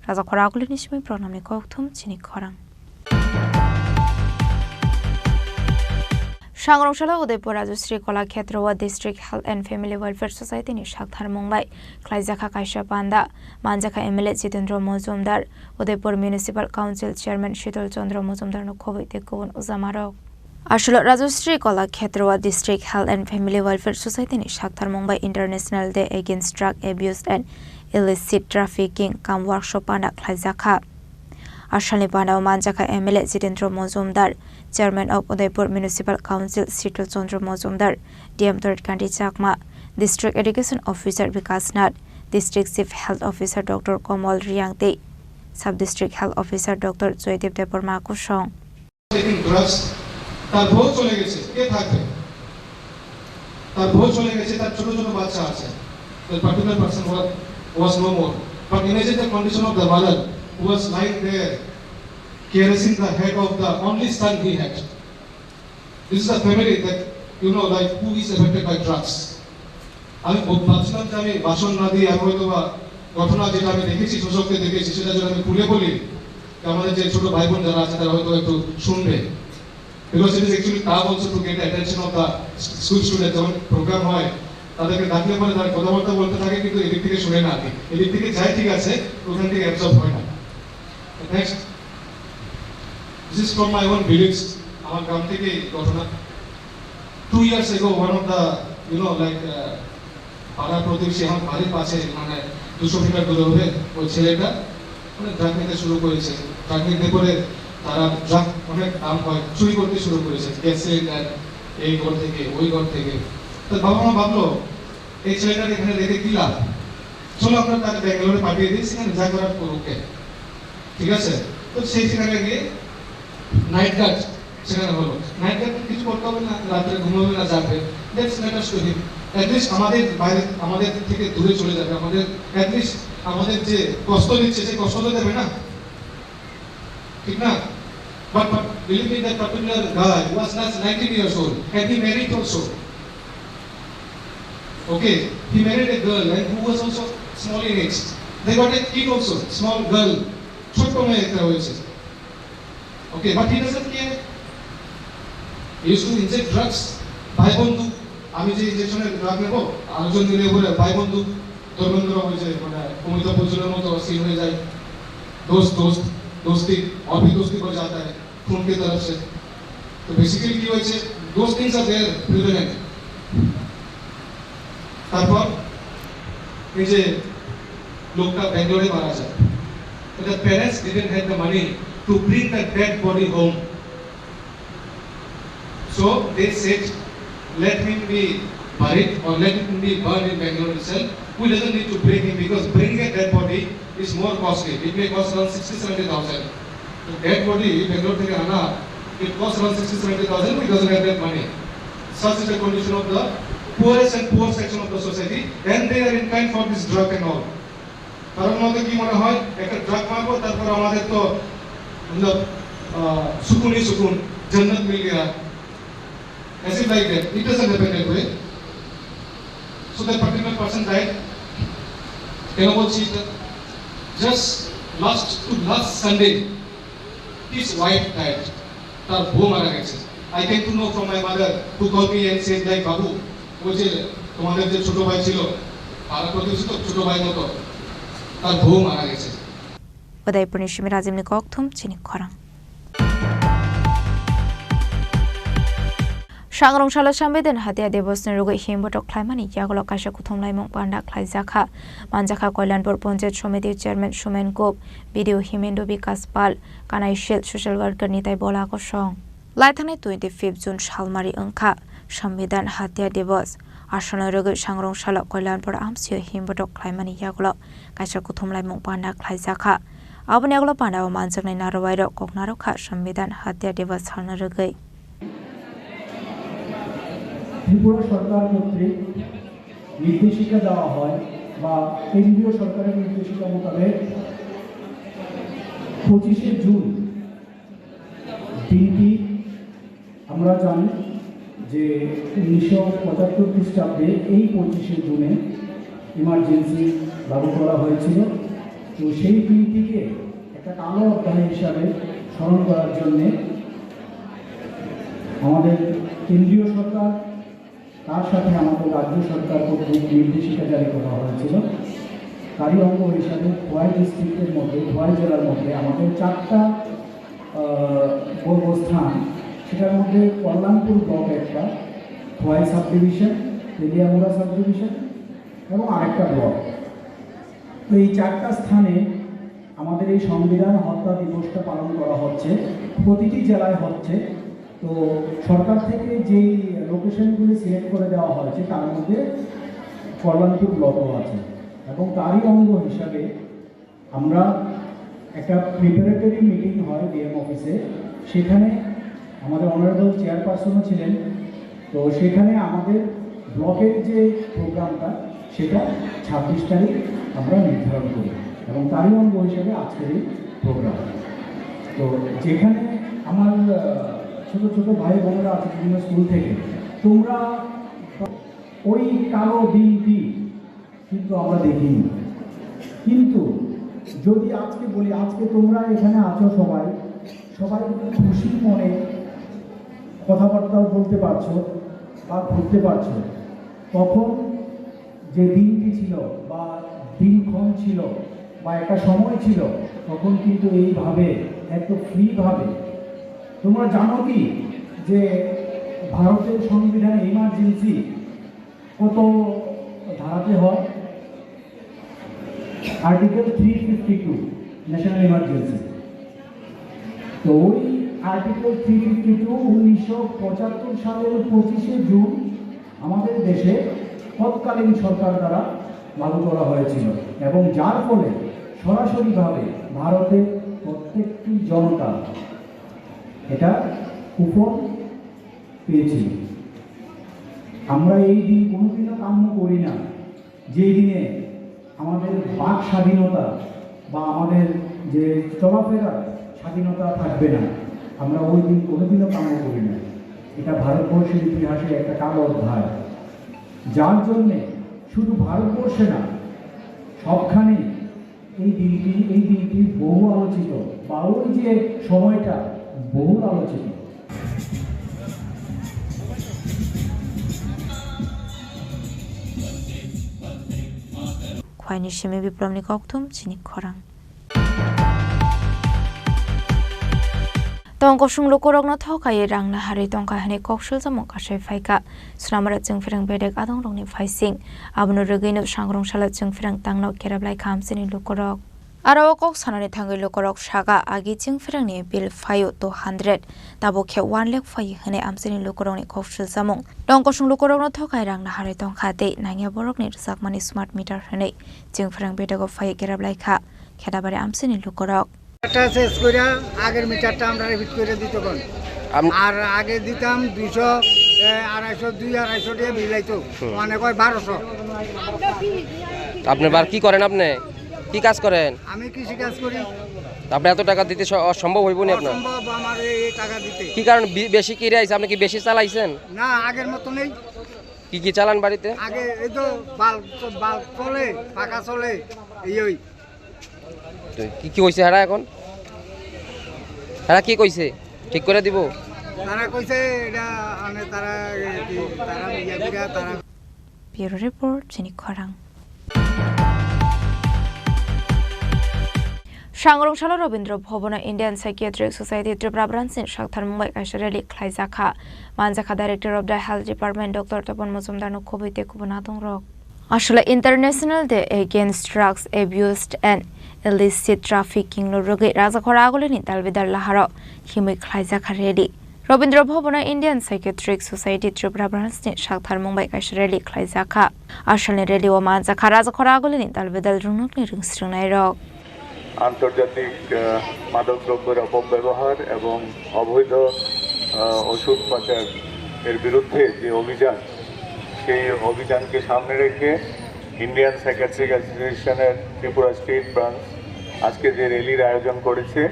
S12: Raza Koragoli Nishmi Pronami Koktum Chini Korang. Shangrongshalo Udaipur Rajusri Kola Khetrowa District Health and Family Welfare Society ni Shakthar Mumbai Klaizaka Kaisha Panda Manjaka MLA Jitendra Mozumdar Udaipur Municipal Council Chairman Shital Chandra Mozumdar no Khovite Kovon Uzamarok Ashulot Rajusri Kola Khetrowa District Health and Family Welfare Society ni Shakthar Mumbai International Day Against Drug Abuse and Illicit Trafficking Kam Workshop Panda Klaizaka Ashali Panda Manjaka MLA Jitendra Mozumdar Chairman of Udaipur Municipal Council Shital Chandra Mozumdar DM 3rd Kanti Chakma District Education Officer Vikas Nath District Chief Health Officer Dr. Komal Riangte Sub-District Health Officer Dr. Joydev Deborma Kushong
S18: তার বউ চলে গেছে, কে থাকবে? তার বউ চলে গেছে, তার ছোট ছোট বাচ্চা আছে। The particular person was no more. But imagine the condition of the mother who was lying there, caressing the head of the only son he had. This is a family that like who is affected by drugs. আমি ভাবছিলাম যে আমি ভাষণ না দিয়ে আমি হয়তো বা ঘটনা যেটা আমি দেখেছি সশক্তে দেখেছি সেটা যদি আমি খুলে বলি আমাদের যে ছোট ভাই বোন যারা আছে তারা হয়তো একটু শুনবে।
S5: because it is actually tough also to get attention of the school students. যখন প্রোগ্রাম হয় তাদেরকে ডাকলে পরে তারা কথাবার্তা বলতে থাকে কিন্তু এদিক থেকে শুনে না আগে, এদিক থেকে যাই ঠিক আছে ওখান থেকে অ্যাবজর্ব হয় না। Next, this is from my own village, আমার গ্রাম থেকে ঘটনা। 2 years ago one of the পাড়া প্রতিবেশী আমার বাড়ির পাশে, মানে 200 মিটার দূরে হবে, ওই ছেলেটা মানে ড্রাগ নিতে শুরু করেছে। ড্রাগ নিতে পরে তারা ড্রাগ অনেক দাম হয় চুরি করতে শুরু করেছে, গ্যাস সিলিন্ডার এই ঘর থেকে ওই ঘর থেকে। তো বাবা মা ভাবলো এই ছেলেটাকে এখানে রেখে কি লাভ, চলো আমরা তাকে ব্যাঙ্গালোরে পাঠিয়ে দিই, সেখানে যা করার করুক, ঠিক আছে। তো সেই সেখানে গিয়ে নাইট গার্ড সেখানে হলো। নাইট গার্ড কিছু করতে হবে না, রাত্রে ঘুমাবে না, যাবে, let's let us to him. At least আমাদের বাইরে, আমাদের থেকে দূরে চলে যাবে, আমাদের অ্যাটলিস্ট আমাদের যে কষ্ট দিচ্ছে সেই কষ্ট তো দেবে না, ঠিক না? But believe me, that particular guy was not 19 years old and he married also. Okay, he married a girl and who was also small in age. They got a kid also, small girl. ছোট্ট মেয়ে একটা হয়েছে। Okay, but he doesn't care. He used to inject drugs. ভাই বন্ধু, আমি যে ইনজেকশনের ড্রাগ নেবো আরেকজন নিলে বলে ভাই বন্ধু ধর্মেন্দ্র হয়েছে, মানে অমিতাভ বচ্চনের মতো সিন হয়ে যায়। दोस्त दोस्त दोस्ती और भी दोस्ती बढ़ जाता है खून की तरफ से। तो बेसिकली কি হয়েছে, those things are there prevalent। তারপর এই যে লোকটা ব্যাঙ্গালোরে মারা যায়, the parents didn't have the money to bring the dead body home, so they said let him be buried or let him be burned in Bangalore itself. We doesn't need to bring him because bringing a dead body is more costly. It may cost around 60-70,000. The dead body Bangalore থেকে আনা, it costs around 60-70,000. We doesn't have that money. Such is the condition of the poorest and poor section of the society, and they are inclined for this drug and all. কারণ মধ্যে কি মনে হয় একটা ড্রাগ মারবো তারপর আমাদের তো সুকুনই সুকুন, জান্নাত মিল Gaya, as if like that. It doesn't happen that way. So that particular person died. কেন বলছি এটা, just last Sunday his wife died. তার বউ মারা গেছে। I came to know from my mother who called me and said like বাবু, ওই যে তোমাদের যে ছোট ভাই ছিল, পাড়া প্রতিবেশী তো ছোট ভাই মতো, তার বউ মারা গেছে।
S12: উদয়পুরের শিমি রাজিমনি ককথুম চিনি খরাং সাংরংশালা সামবেদন হাতিয়া দেবসনি রোগে হিমবটক খ্লাইমানি ইয়াগল কাশা কুথমলাই মং পান্ডা খ্লাইজাখা মানজাখা কল্যাণপুর পঞ্চায়েত সমিতির চেয়ারম্যান সুমেন গোপ, বিডিও হিমেন্দ্র বিকাশ পাল, কানাইশেল সোশ্যাল ওয়ার্কার নিতাই বলা আকর্ষণ লাইথানে 25 জুন সালমারি অংখা সংবিধান হাতিয়া দিবস আসন্ন রোগে সাংরংশালা কল্যাণপুর আমসিও হিমবটক খ্লাইমানি ইয়াগল কাশা কুথমলাই মং পান্ডা খ্লাইজাখা আবনি আগল পান্ডা ও মানজাকনাই নারওয়াইর ককনারখা সংবিধান হাতিয়া দিবস সালনা রোগে
S22: ত্রিপুরা সরকার কর্তৃক নির্দেশিকা দেওয়া হয় বা কেন্দ্রীয় সরকারের নির্দেশিকা মোতাবেক 25শে জুন দিনটি আমরা জানি যে 1975 খ্রিস্টাব্দে এই 25শে জুনে ইমার্জেন্সি লাগু করা হয়েছিল। তো সেই দিনটিকে একটা কালো অধ্যায় হিসাবে স্মরণ করার জন্যে আমাদের কেন্দ্রীয় সরকার তার সাথে আমাদের রাজ্য সরকার কর্তৃক নির্দেশিকা জারি করা হয়েছিল। তারই অঙ্গ হিসাবে খোয়াই ডিস্ট্রিক্টের মধ্যে, খোয়াই জেলার মধ্যে আমাদের 4টা অবস্থান, সেটার মধ্যে কল্যাণপুর ব্লক একটা, Khowai sub division, Teliamura sub division এবং আরেকটা ব্লক। তো এই 4টা স্থানে আমাদের এই সংবিধান হত্যা দিবসটা পালন করা হচ্ছে, প্রতিটি জেলায় হচ্ছে। তো সরকার থেকে যেই লোকেশনগুলি সিলেক্ট করে দেওয়া হয়েছে তার মধ্যে কল্যাণপুর ব্লকও আছে এবং তারই অঙ্গ হিসাবে আমরা একটা প্রিপারেটরি মিটিং হয় ডিএম অফিসে, সেখানে আমাদের অনারেবল চেয়ারপারসনও ছিলেন। তো সেখানে আমাদের ব্লকের যে প্রোগ্রামটা সেটা 26 তারিখ আমরা নির্ধারণ করি এবং তারই অঙ্গ হিসাবে আজকের এই প্রোগ্রাম। তো যেখানে আমার ছোট ছোট ভাই বোনেরা আছে বিভিন্ন স্কুল থেকে, তোমরা ওই কালো দিনটি কিন্তু আমরা দেখিনি, কিন্তু যদি আজকে বলি আজকে তোমরা এখানে আছো সবাই খুশি মনে কথাবার্তাও বলতে পারছো বা ঘুরতে পারছো, তখন যে দিনটি ছিল বা দিনক্ষণ ছিল বা একটা সময় ছিল, তখন কিন্তু এইভাবে এত ফ্রিভাবে, তোমরা জানো কি যে ভারতের সংবিধানে ইমার্জেন্সি কত ধারাতে হয়? Article 352 national emergency. তো ওই আর্টিকেল 352 1975 সালের 25শে জুন আমাদের দেশে তৎকালীন সরকার দ্বারা লাগু করা হয়েছিল, এবং যার ফলে সরাসরিভাবে ভারতের প্রত্যেকটি জনতা এটা কুপন পেয়েছিল। আমরা এই দিন কোনোদিনও কাম্য করি না যে দিনে আমাদের বাক স্বাধীনতা বা আমাদের যে চলাফেরার স্বাধীনতা থাকবে না, আমরা ওই দিন কোনোদিনও কাম্য করি না। এটা ভারতবর্ষের ইতিহাসে একটা কালো অধ্যায়, যার জন্যে শুধু ভারতবর্ষে না, সবখানেই এই দিনটি বহু আলোচিত, বা ওই যে সময়টা বহু আলোচিত।
S12: Khoini shimi biplomni koktum chini khorang. Tongko shung lokorok na thokai rang na hari tongka hani kokshul jamong kasai phaika sunamara jungfirang bedek adong rongni phaising abno regaino sangrong sala jungfirang tangno kerablai khamsini lokorok aro kok sanani thangai lokorok saga agi jungfirangni bill phayo to 100 tabo khe 1 lakh phai hane amsini lokorokni kokshul jamong tongko shung lokorok na thokai rang na hari tongka te nangya borokni sakmani smart meter hane jungfirang bedego phai kerablai kha khedabare amsini lokorok
S9: এটা শেষ করে আগের মিটারটা আমরা রিপিট করে দিত কোন আর আগে দিতাম 200 250 250 টাকা মিলাইতো মানে কয় 1200।
S11: আপনি বার কি করেন? আপনি কি কাজ করেন?
S9: আমি কৃষি কাজ করি।
S11: আপনি এত টাকা দিতে অসম্ভব হইব না আপনার?
S9: অসম্ভব আমার এই টাকা দিতে।
S11: কি কারণ বেশি কি রাইছে? আপনি কি বেশি চালাইছেন?
S9: না আগের মত নেই।
S11: কি চালান বাড়িতে?
S9: আগে এই তো বাল্ব চলে, পাকা চলে, এই ওই
S11: কি কইছে হারা এখন? হারা কি কইছে? ঠিক করে দিব?
S9: তারা কইছে এটা মানে তারা ইয়া দিরা তারা।
S12: Bureau Report chini khorang. Sangrongshalo Robindra Bhavana Indian Psychiatric Society Tripura Branch in Shakhtar Mumbai Kashareli Khlaizakha Manjakha Director of the Health Department Dr. Tapan Muzumdar no Kobite Kubanatung Rok Ashla International Day Against Drugs Abuse and Illicit Trafficking no Rogi Razakhora Agolini Dalvidar Laharo Himi Khlaizakha Redi Robindra Bhavana Indian Psychiatric Society Tripura Branch in Shakhtar Mumbai Kashareli Khlaizakha Ashla Redi o Manjakha Razakhora Agolini Dalvidar Runukni Ringstrunai Rok
S23: আন্তর্জাতিক মাদক দ্রব্যের অপব্যবহার এবং অবৈধ ওষুধ পাচার এর বিরুদ্ধে যে অভিযান, সেই অভিযানকে সামনে রেখে ইন্ডিয়ান সাইকিয়াট্রিক অ্যাসোসিয়েশনের ত্রিপুরা স্টেট ব্রাঞ্চ আজকে যে র্যালির আয়োজন করেছে,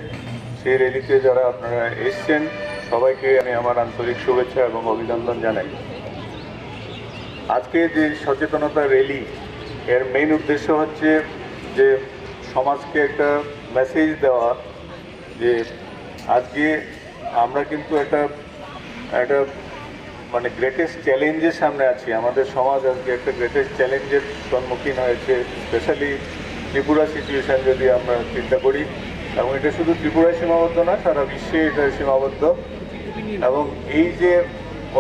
S23: সেই র্যালিতে যারা আপনারা এসছেন সবাইকে আমি আমার আন্তরিক শুভেচ্ছা এবং অভিনন্দন জানাই। আজকে যে সচেতনতা র্যালি, এর মেইন উদ্দেশ্য হচ্ছে যে সমাজকে একটা মেসেজ দেওয়া যে আজকে আমরা কিন্তু একটা মানে গ্রেটেস্ট চ্যালেঞ্জের সামনে আছি। আমাদের সমাজ আজকে একটা গ্রেটেস্ট চ্যালেঞ্জের সম্মুখীন হয়েছে, স্পেশালি ত্রিপুরা সিচুয়েশান যদি আমরা চিন্তা করি, এবং এটা শুধু ত্রিপুরায় সীমাবদ্ধ না, সারা বিশ্বে এটা সীমাবদ্ধ। এবং এই যে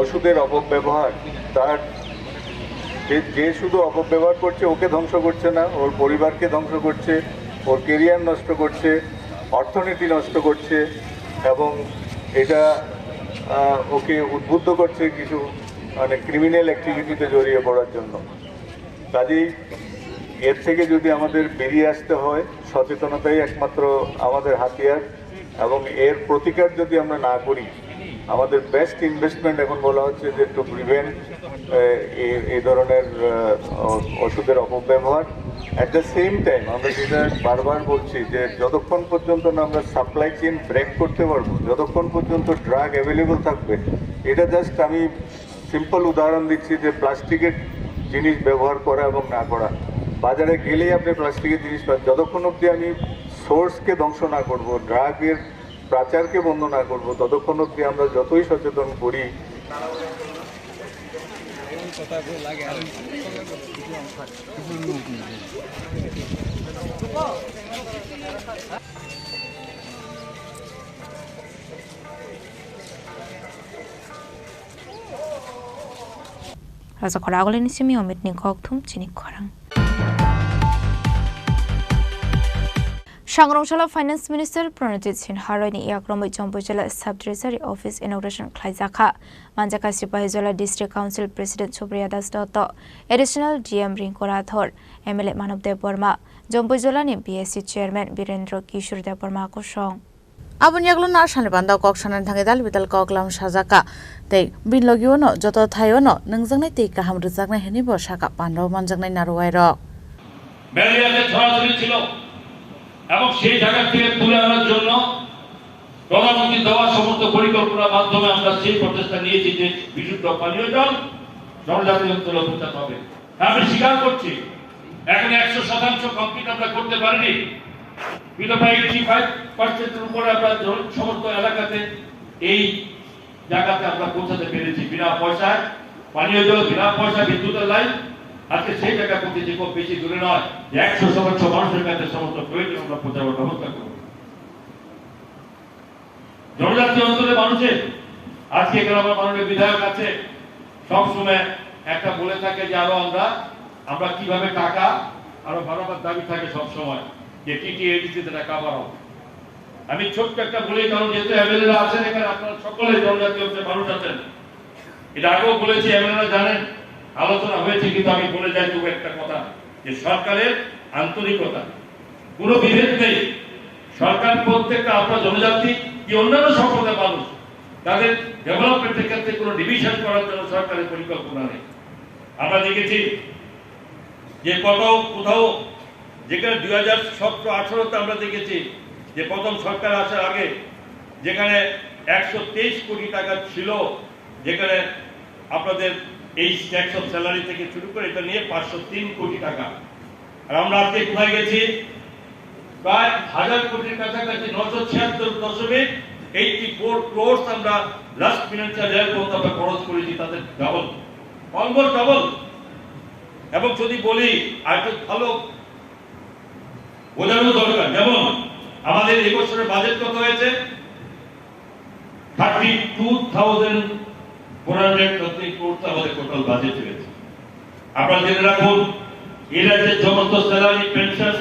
S23: ওষুধের অপব্যবহার, তার যে শুধু অপব্যবহার করছে ওকে ধ্বংস করছে না, ওর পরিবারকে ধ্বংস করছে, ওর কেরিয়ার নষ্ট করছে, অর্থনীতি নষ্ট করছে, এবং এটা ওকে উদ্বুদ্ধ করছে কিছু মানে ক্রিমিনাল অ্যাক্টিভিটিতে জড়িয়ে পড়ার জন্য। কাজেই এর থেকে যদি আমাদের বেরিয়ে আসতে হয়, সচেতনতাই একমাত্র আমাদের হাতিয়ার, এবং এর প্রতিকার যদি আমরা না করি, আমাদের বেস্ট ইনভেস্টমেন্ট এখন বলা হচ্ছে যে টু প্রিভেন্ট এই ধরনের ওষুধের অপব্যবহার। অ্যাট দ্য সেম টাইম আমরা যেটা বারবার বলছি যে যতক্ষণ পর্যন্ত না আমরা সাপ্লাই চেইন ব্রেক করতে পারবো, যতক্ষণ পর্যন্ত ড্রাগ অ্যাভেলেবল থাকবে, এটা জাস্ট আমি সিম্পল উদাহরণ দিচ্ছি যে প্লাস্টিকের জিনিস ব্যবহার করা এবং না করা। বাজারে গেলেই আপনি প্লাস্টিকের জিনিস পান, যতক্ষণ অবধি আমি সোর্সকে ধ্বংস না করবো, ড্রাগের প্রাচারকে বন্ধ না করবো ততক্ষণ অব্দি আমরা যতই সচেতন করি
S12: Rasa Koragol ini simi omit ni koktum cini korang. Sangrongchala Finance Minister Pranajit Sinha ni iakromoi Jombojala Sub Treasury Office inauguration khlaijaka Manjaka Sipahijala District Council President Supriya Das Dotto Additional GM Rinko Rathor MLA Manobdev Burma Jombojala ni BSC Chairman Birendra Kishore Dev Burma ko song
S7: Abun yaglo nar sane bandau kok sanan thange dal bital kok lam sajaka tei bin logiono joto thayono nangjangnai tei kaham rujaknai heni bo saka pandau manjaknai naruwai rok
S8: ম্যালেরিয়াতে ছড়াছড়ি ছিল এবং সেই জায়গা থেকে তুলে আনার জন্য প্রধানমন্ত্রী দেওয়া সমস্ত পরিকল্পনার মাধ্যমে আমরা সেই প্রচেষ্টা নিয়েছি যে বিশুদ্ধ পানীয় জল জনজাতি অঞ্চলে পৌঁছাতে হবে। আমি স্বীকার করছি এখন 100% কমপ্লিট আমরা করতে পারিনি, কিন্তু 85% উপরে আমরা সমস্ত এলাকাতে এই জায়গাতে আমরা পৌঁছাতে পেরেছি বিনা পয়সায় পানীয় জল, বিনা পয়সা বিদ্যুতের লাইন। আজকে সেই জায়গা পৌঁছেছি, খুব বেশি দূরে নয়, 100% মানুষের কাছে সমস্ত প্রয়োজন আমরা পৌঁছাবার ব্যবস্থা করব। জনজাতি অঞ্চলের মানুষের আজকে এখানে আমার মাননীয় বিধায়ক আছে, সবসময় একটা বলে থাকে যে আরো আমরা কিভাবে টাকা আরো বাড়াবার দাবি থাকে সবসময় যে টিটিএডিসিতে টাকা বাড়াও। আমি ছোট্ট একটা বলি, কারণ যেহেতু এমএলএরা আছেন এখানে, আপনারা সকলে জনজাতি অঞ্চলের মানুষ আছেন, এটা আগেও বলেছি, এমএলএরা জানেন, আলোচনা হয়েছে, কিন্তু আমি বলে যাই তবু একটা কথা যে সরকারের আন্তরিকতা, কোনো বিভেদ নেই। সরকার প্রত্যেকটা আপনার জনজাতি কি অন্যান্য সম্প্রদায়ের মানুষ তাদের ডেভেলপমেন্টের ক্ষেত্রে কোনো ডিভিশন করার জন্য সরকারের পরিকল্পনা নেই। আমরা দেখেছি যে কোথাও যেখানে 2017-18 আমরা দেখেছি যে প্রথম সরকার আসার আগে যেখানে 123 কোটি টাকা ছিল, যেখানে আপনাদের এই ট্যাক্স অফ স্যালারি থেকে শুরু করে এটা নিয়ে 503 কোটি টাকা। আর আমরা আজকে কোথায় গেছি, প্রায় 1000 কোটির কাছাকাছি 976.84 ক্রোর্স আমরা লাস্ট ফিনান্সিয়াল ইয়ার পর্যন্ত আমরা খরচ করেছি, তাদের ডাবল, অলমোস্ট ডাবল। এবং যদি বলি আর একটু ভালো বোঝানো দরকার, যেমন আমাদের এই বছরের বাজেট কত হয়েছে, 32,430 কোটি আমাদের টোটাল বাজেট হয়েছে। আপনারা জেনে রাখুন, এর যে সমস্ত স্যালারি, পেনশন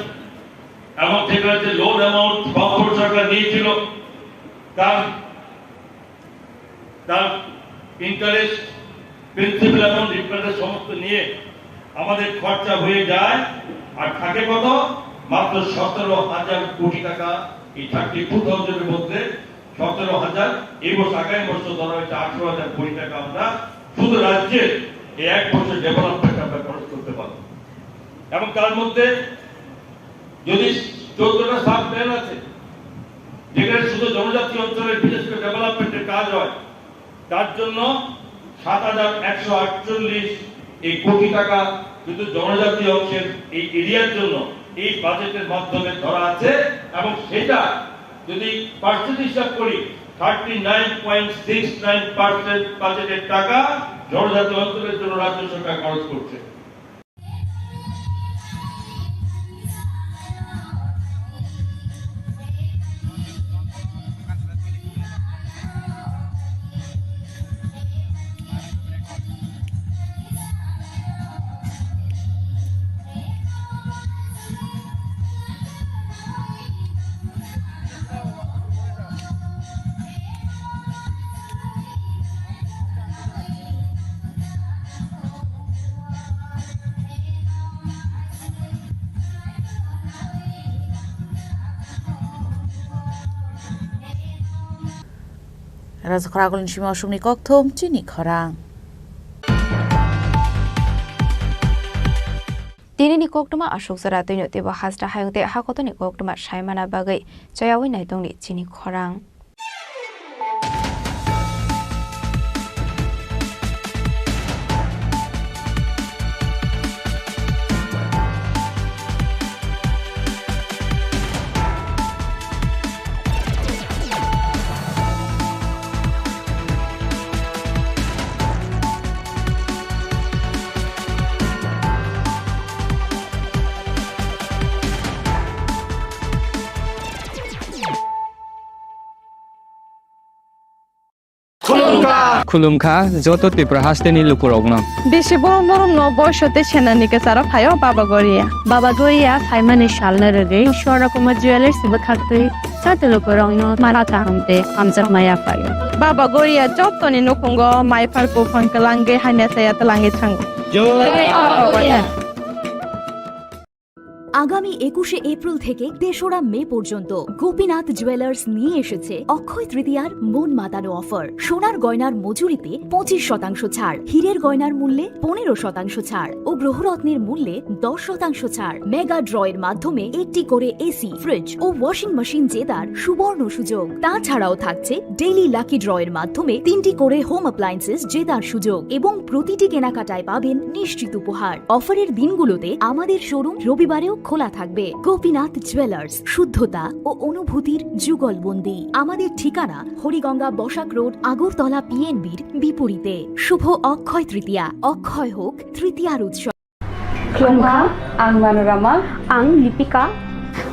S8: এবং যেগুলো যে লোন অ্যামাউন্ট বামফ্রন্ট সরকার নিয়েছিল তার ইন্টারেস্ট, প্রিন্সিপাল এবং ইন্টারেস্ট সমস্ত নিয়ে আমাদের খরচা হয়ে যায়, আর থাকে কত, মাত্র 17,000 কোটি টাকা। এই 32,000 এর মধ্যে 17,000 এই বছর, আগামী বছর ধরা হয়েছে 18,000 কোটি টাকা আমরা শুধু রাজ্যের এই এক বছর ডেভেলপমেন্ট আমরা খরচ করতে পারবো। এবং তার মধ্যে যদি 14টা সাব প্ল্যান আছে যেখানে শুধু জনজাতি অঞ্চলের বিশেষ করে ডেভেলপমেন্টের কাজ হয়, তার জন্য 7,148 এই কোটি টাকা কিন্তু জনজাতি অংশের এই এরিয়ার জন্য এই বাজেটের মাধ্যমে ধরা আছে। এবং সেটা যদি পার্সেন্ট হিসাব করি 39.69% বাজেটের টাকা জনজাতি অঞ্চলের জন্য রাজ্য সরকার খরচ করছে।
S7: Raza Koragol ni simi osumni kokthom chini khorang.
S12: Dini ni koktuma ashok zara tino teba hasra hayungte hakoto ni koktuma shaimana bagai chayawi naitong ni chini khorang.
S10: खुलुमखा जत त्रिपुरा हास्टेनि लुकुरगनो
S13: बेसे बरम बरम न बयसते सेनानिके सारा फायो बाबा गोरिया फाइमाने शालना रगे शोरा कुमार ज्वेलर्स बखाते साते लुकुरगनो मारा ताहमते आमजा माया फायो बाबा गोरिया जतनि नकुंगो माइफार को फंकलांगे हाने साया तलांगे थांगो
S3: আগামী 21শে এপ্রিল থেকে 3রা মে পর্যন্ত গোপীনাথ জুয়েলার্স নিয়ে এসেছে অক্ষয় তৃতীয়ার মন মাতানো অফার। সোনার গয়নার মজুরিতে 25% ছাড়, হীরের গয়নার মূল্যে 15% ছাড় ও গ্রহরত্নের মূল্যে 10% ছাড়। মেগা ড্রয়ের মাধ্যমে একটি করে এসি, ফ্রিজ ও ওয়াশিং মেশিন জেতার সুবর্ণ সুযোগ। তাছাড়াও থাকছে ডেইলি লাকি ড্রয়ের মাধ্যমে 3টি করে হোম অ্যাপ্লায়েন্সেস জেতার সুযোগ এবং প্রতিটি কেনাকাটায় পাবেন নিশ্চিত উপহার। অফারের দিনগুলোতে আমাদের শোরুম রবিবারেও খোলা থাকবে। গোপীনাথ জুয়েলার্স, শুদ্ধতা ও অনুভূতির যুগলবন্দি। আমাদের ঠিকানা হরিগঙ্গা বসাক রোড, আগরতলা পিএনবির বিপরীতে। শুভ অক্ষয় তৃতীয়া, অক্ষয় হোক তৃতীয়ার উৎসব।
S14: Klongka, ang Manorama, ang Lipika.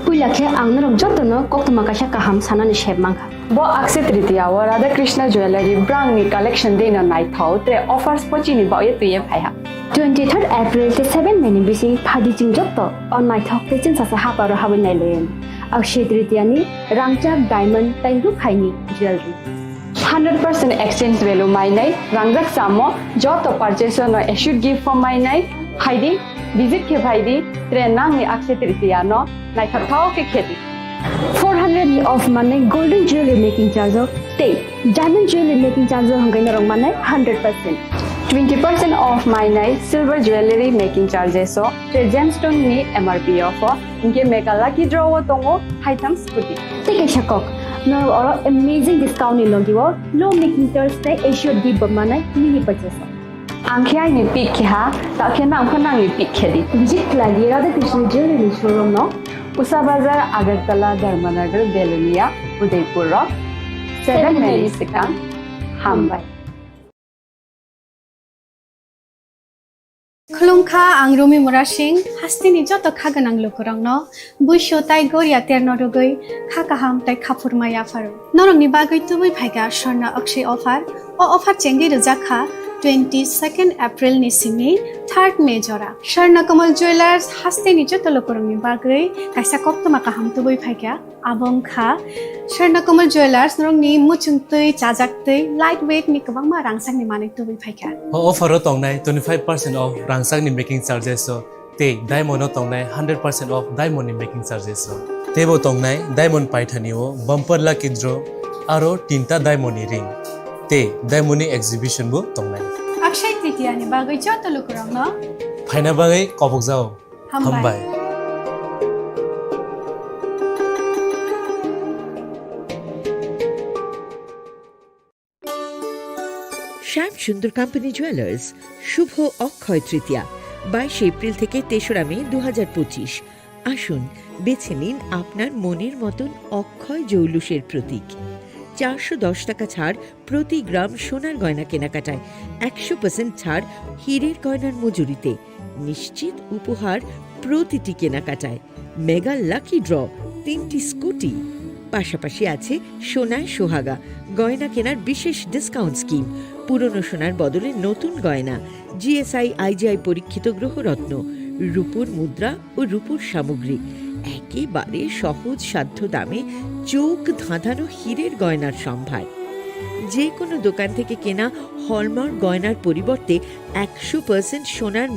S14: Puilakhe ang narong jotono koktuma kasha kaham sanani shebmangka. Bo Akshay Tritiya wa Radha Krishna Jewelry brand ni collection de na night thau tre offers pochini ba ye tuye phaiha. 23rd April te 7 meni bisi phadi jing jotto on night thau te chin sa ha paro ha bin nailen. Akshay Tritiya ni rangchak diamond tai ru khaini jewelry. 100% exchange value mainai rangjak samo joto purchase no should give for mainai haidi visit ke bhaidi tre nang ni Akshay Tritiya no nai thau ke kheti 400 of money golden jewelry making charge of stay diamond jewelry making charge hongai na rong manai 100% 20% off mainai silver jewelry making charges so tre gemstone ni MRP offer inge mega lucky draw tongo haitam scooty take a shakok no oro amazing discount ni logiwo low making charge te assured give manai mini purchase angkhai ni pick kha ta khena angkhana ni pick khedi visit lagi Radha Krishna jewelry showroom no Usa Bazar, Agartala, Dharmanagar, Belunia, Udaipur Rock, 7 Mary Sikang, Hambai.
S24: Khulumkha ang Rumi Murashing, hastini joto khaganang lukurangno, buisho tai goria terno rogoi, khakaham tai khapurmaya faru. Norong ni bagoi tubui phaiga Sharna Akshay offer, o offer chengi rujakha 22nd April ni simi 3rd May jora. Sharna Kamal Jewelers hastini joto lukurangni bagoi, kaisa koktoma kaham tubui phaiga, abong kha, Sharna Kamal Jewelers norong ni muchungtui, chajaktui, lightweight ni kabangma rangsang ni manik tubui phaiga.
S25: Offer tongnai 25% off rangsang ni making charges so te diamond tongnai 100% off diamond ni making charges so tebo tongnai diamond paithani o bumper lucky draw aro tinta diamond ni ring te diamond ni exhibition bu tongnai
S24: Akshay Tritiya ni bagoi joto lukurangno
S25: phaina bagai kobok jao hambai
S26: শ্যাম সুন্দর কোম্পানি জুয়েলার্স শুভ অক্ষয় তৃতীয়া 22 এপ্রিল থেকে 3রা মে 2025। আসুন বেছে নিন আপনার মনের মতন অক্ষয় জৌলুসের প্রতীক। 410 টাকা ছাড় প্রতি গ্রাম সোনার গয়না কেনাকাটায়, 100% ছাড় হীরের গয়নার মজুরিতে, নিশ্চিত উপহার প্রতিটি কেনাকাটায়, মেগা লাকি ড্র 3টি স্কুটি। পাশাপাশি আছে সোনায় সোহাগা গয়না কেনার বিশেষ ডিসকাউন্ট স্কিম, পুরনো সোনার বদলে নতুন গয়না, জিএসআই আইজিআই পরীক্ষিত গ্রহরত্ন, রূপোর মুদ্রা ও রূপোর সামগ্রী, একেবারে সহজ সাধ্য দামে চোখ ধাঁধানো হীরের গয়নার সম্ভার। যে কোনো দোকান থেকে কেনা হলমার্ক গয়নার পরিবর্তে 100% সোনার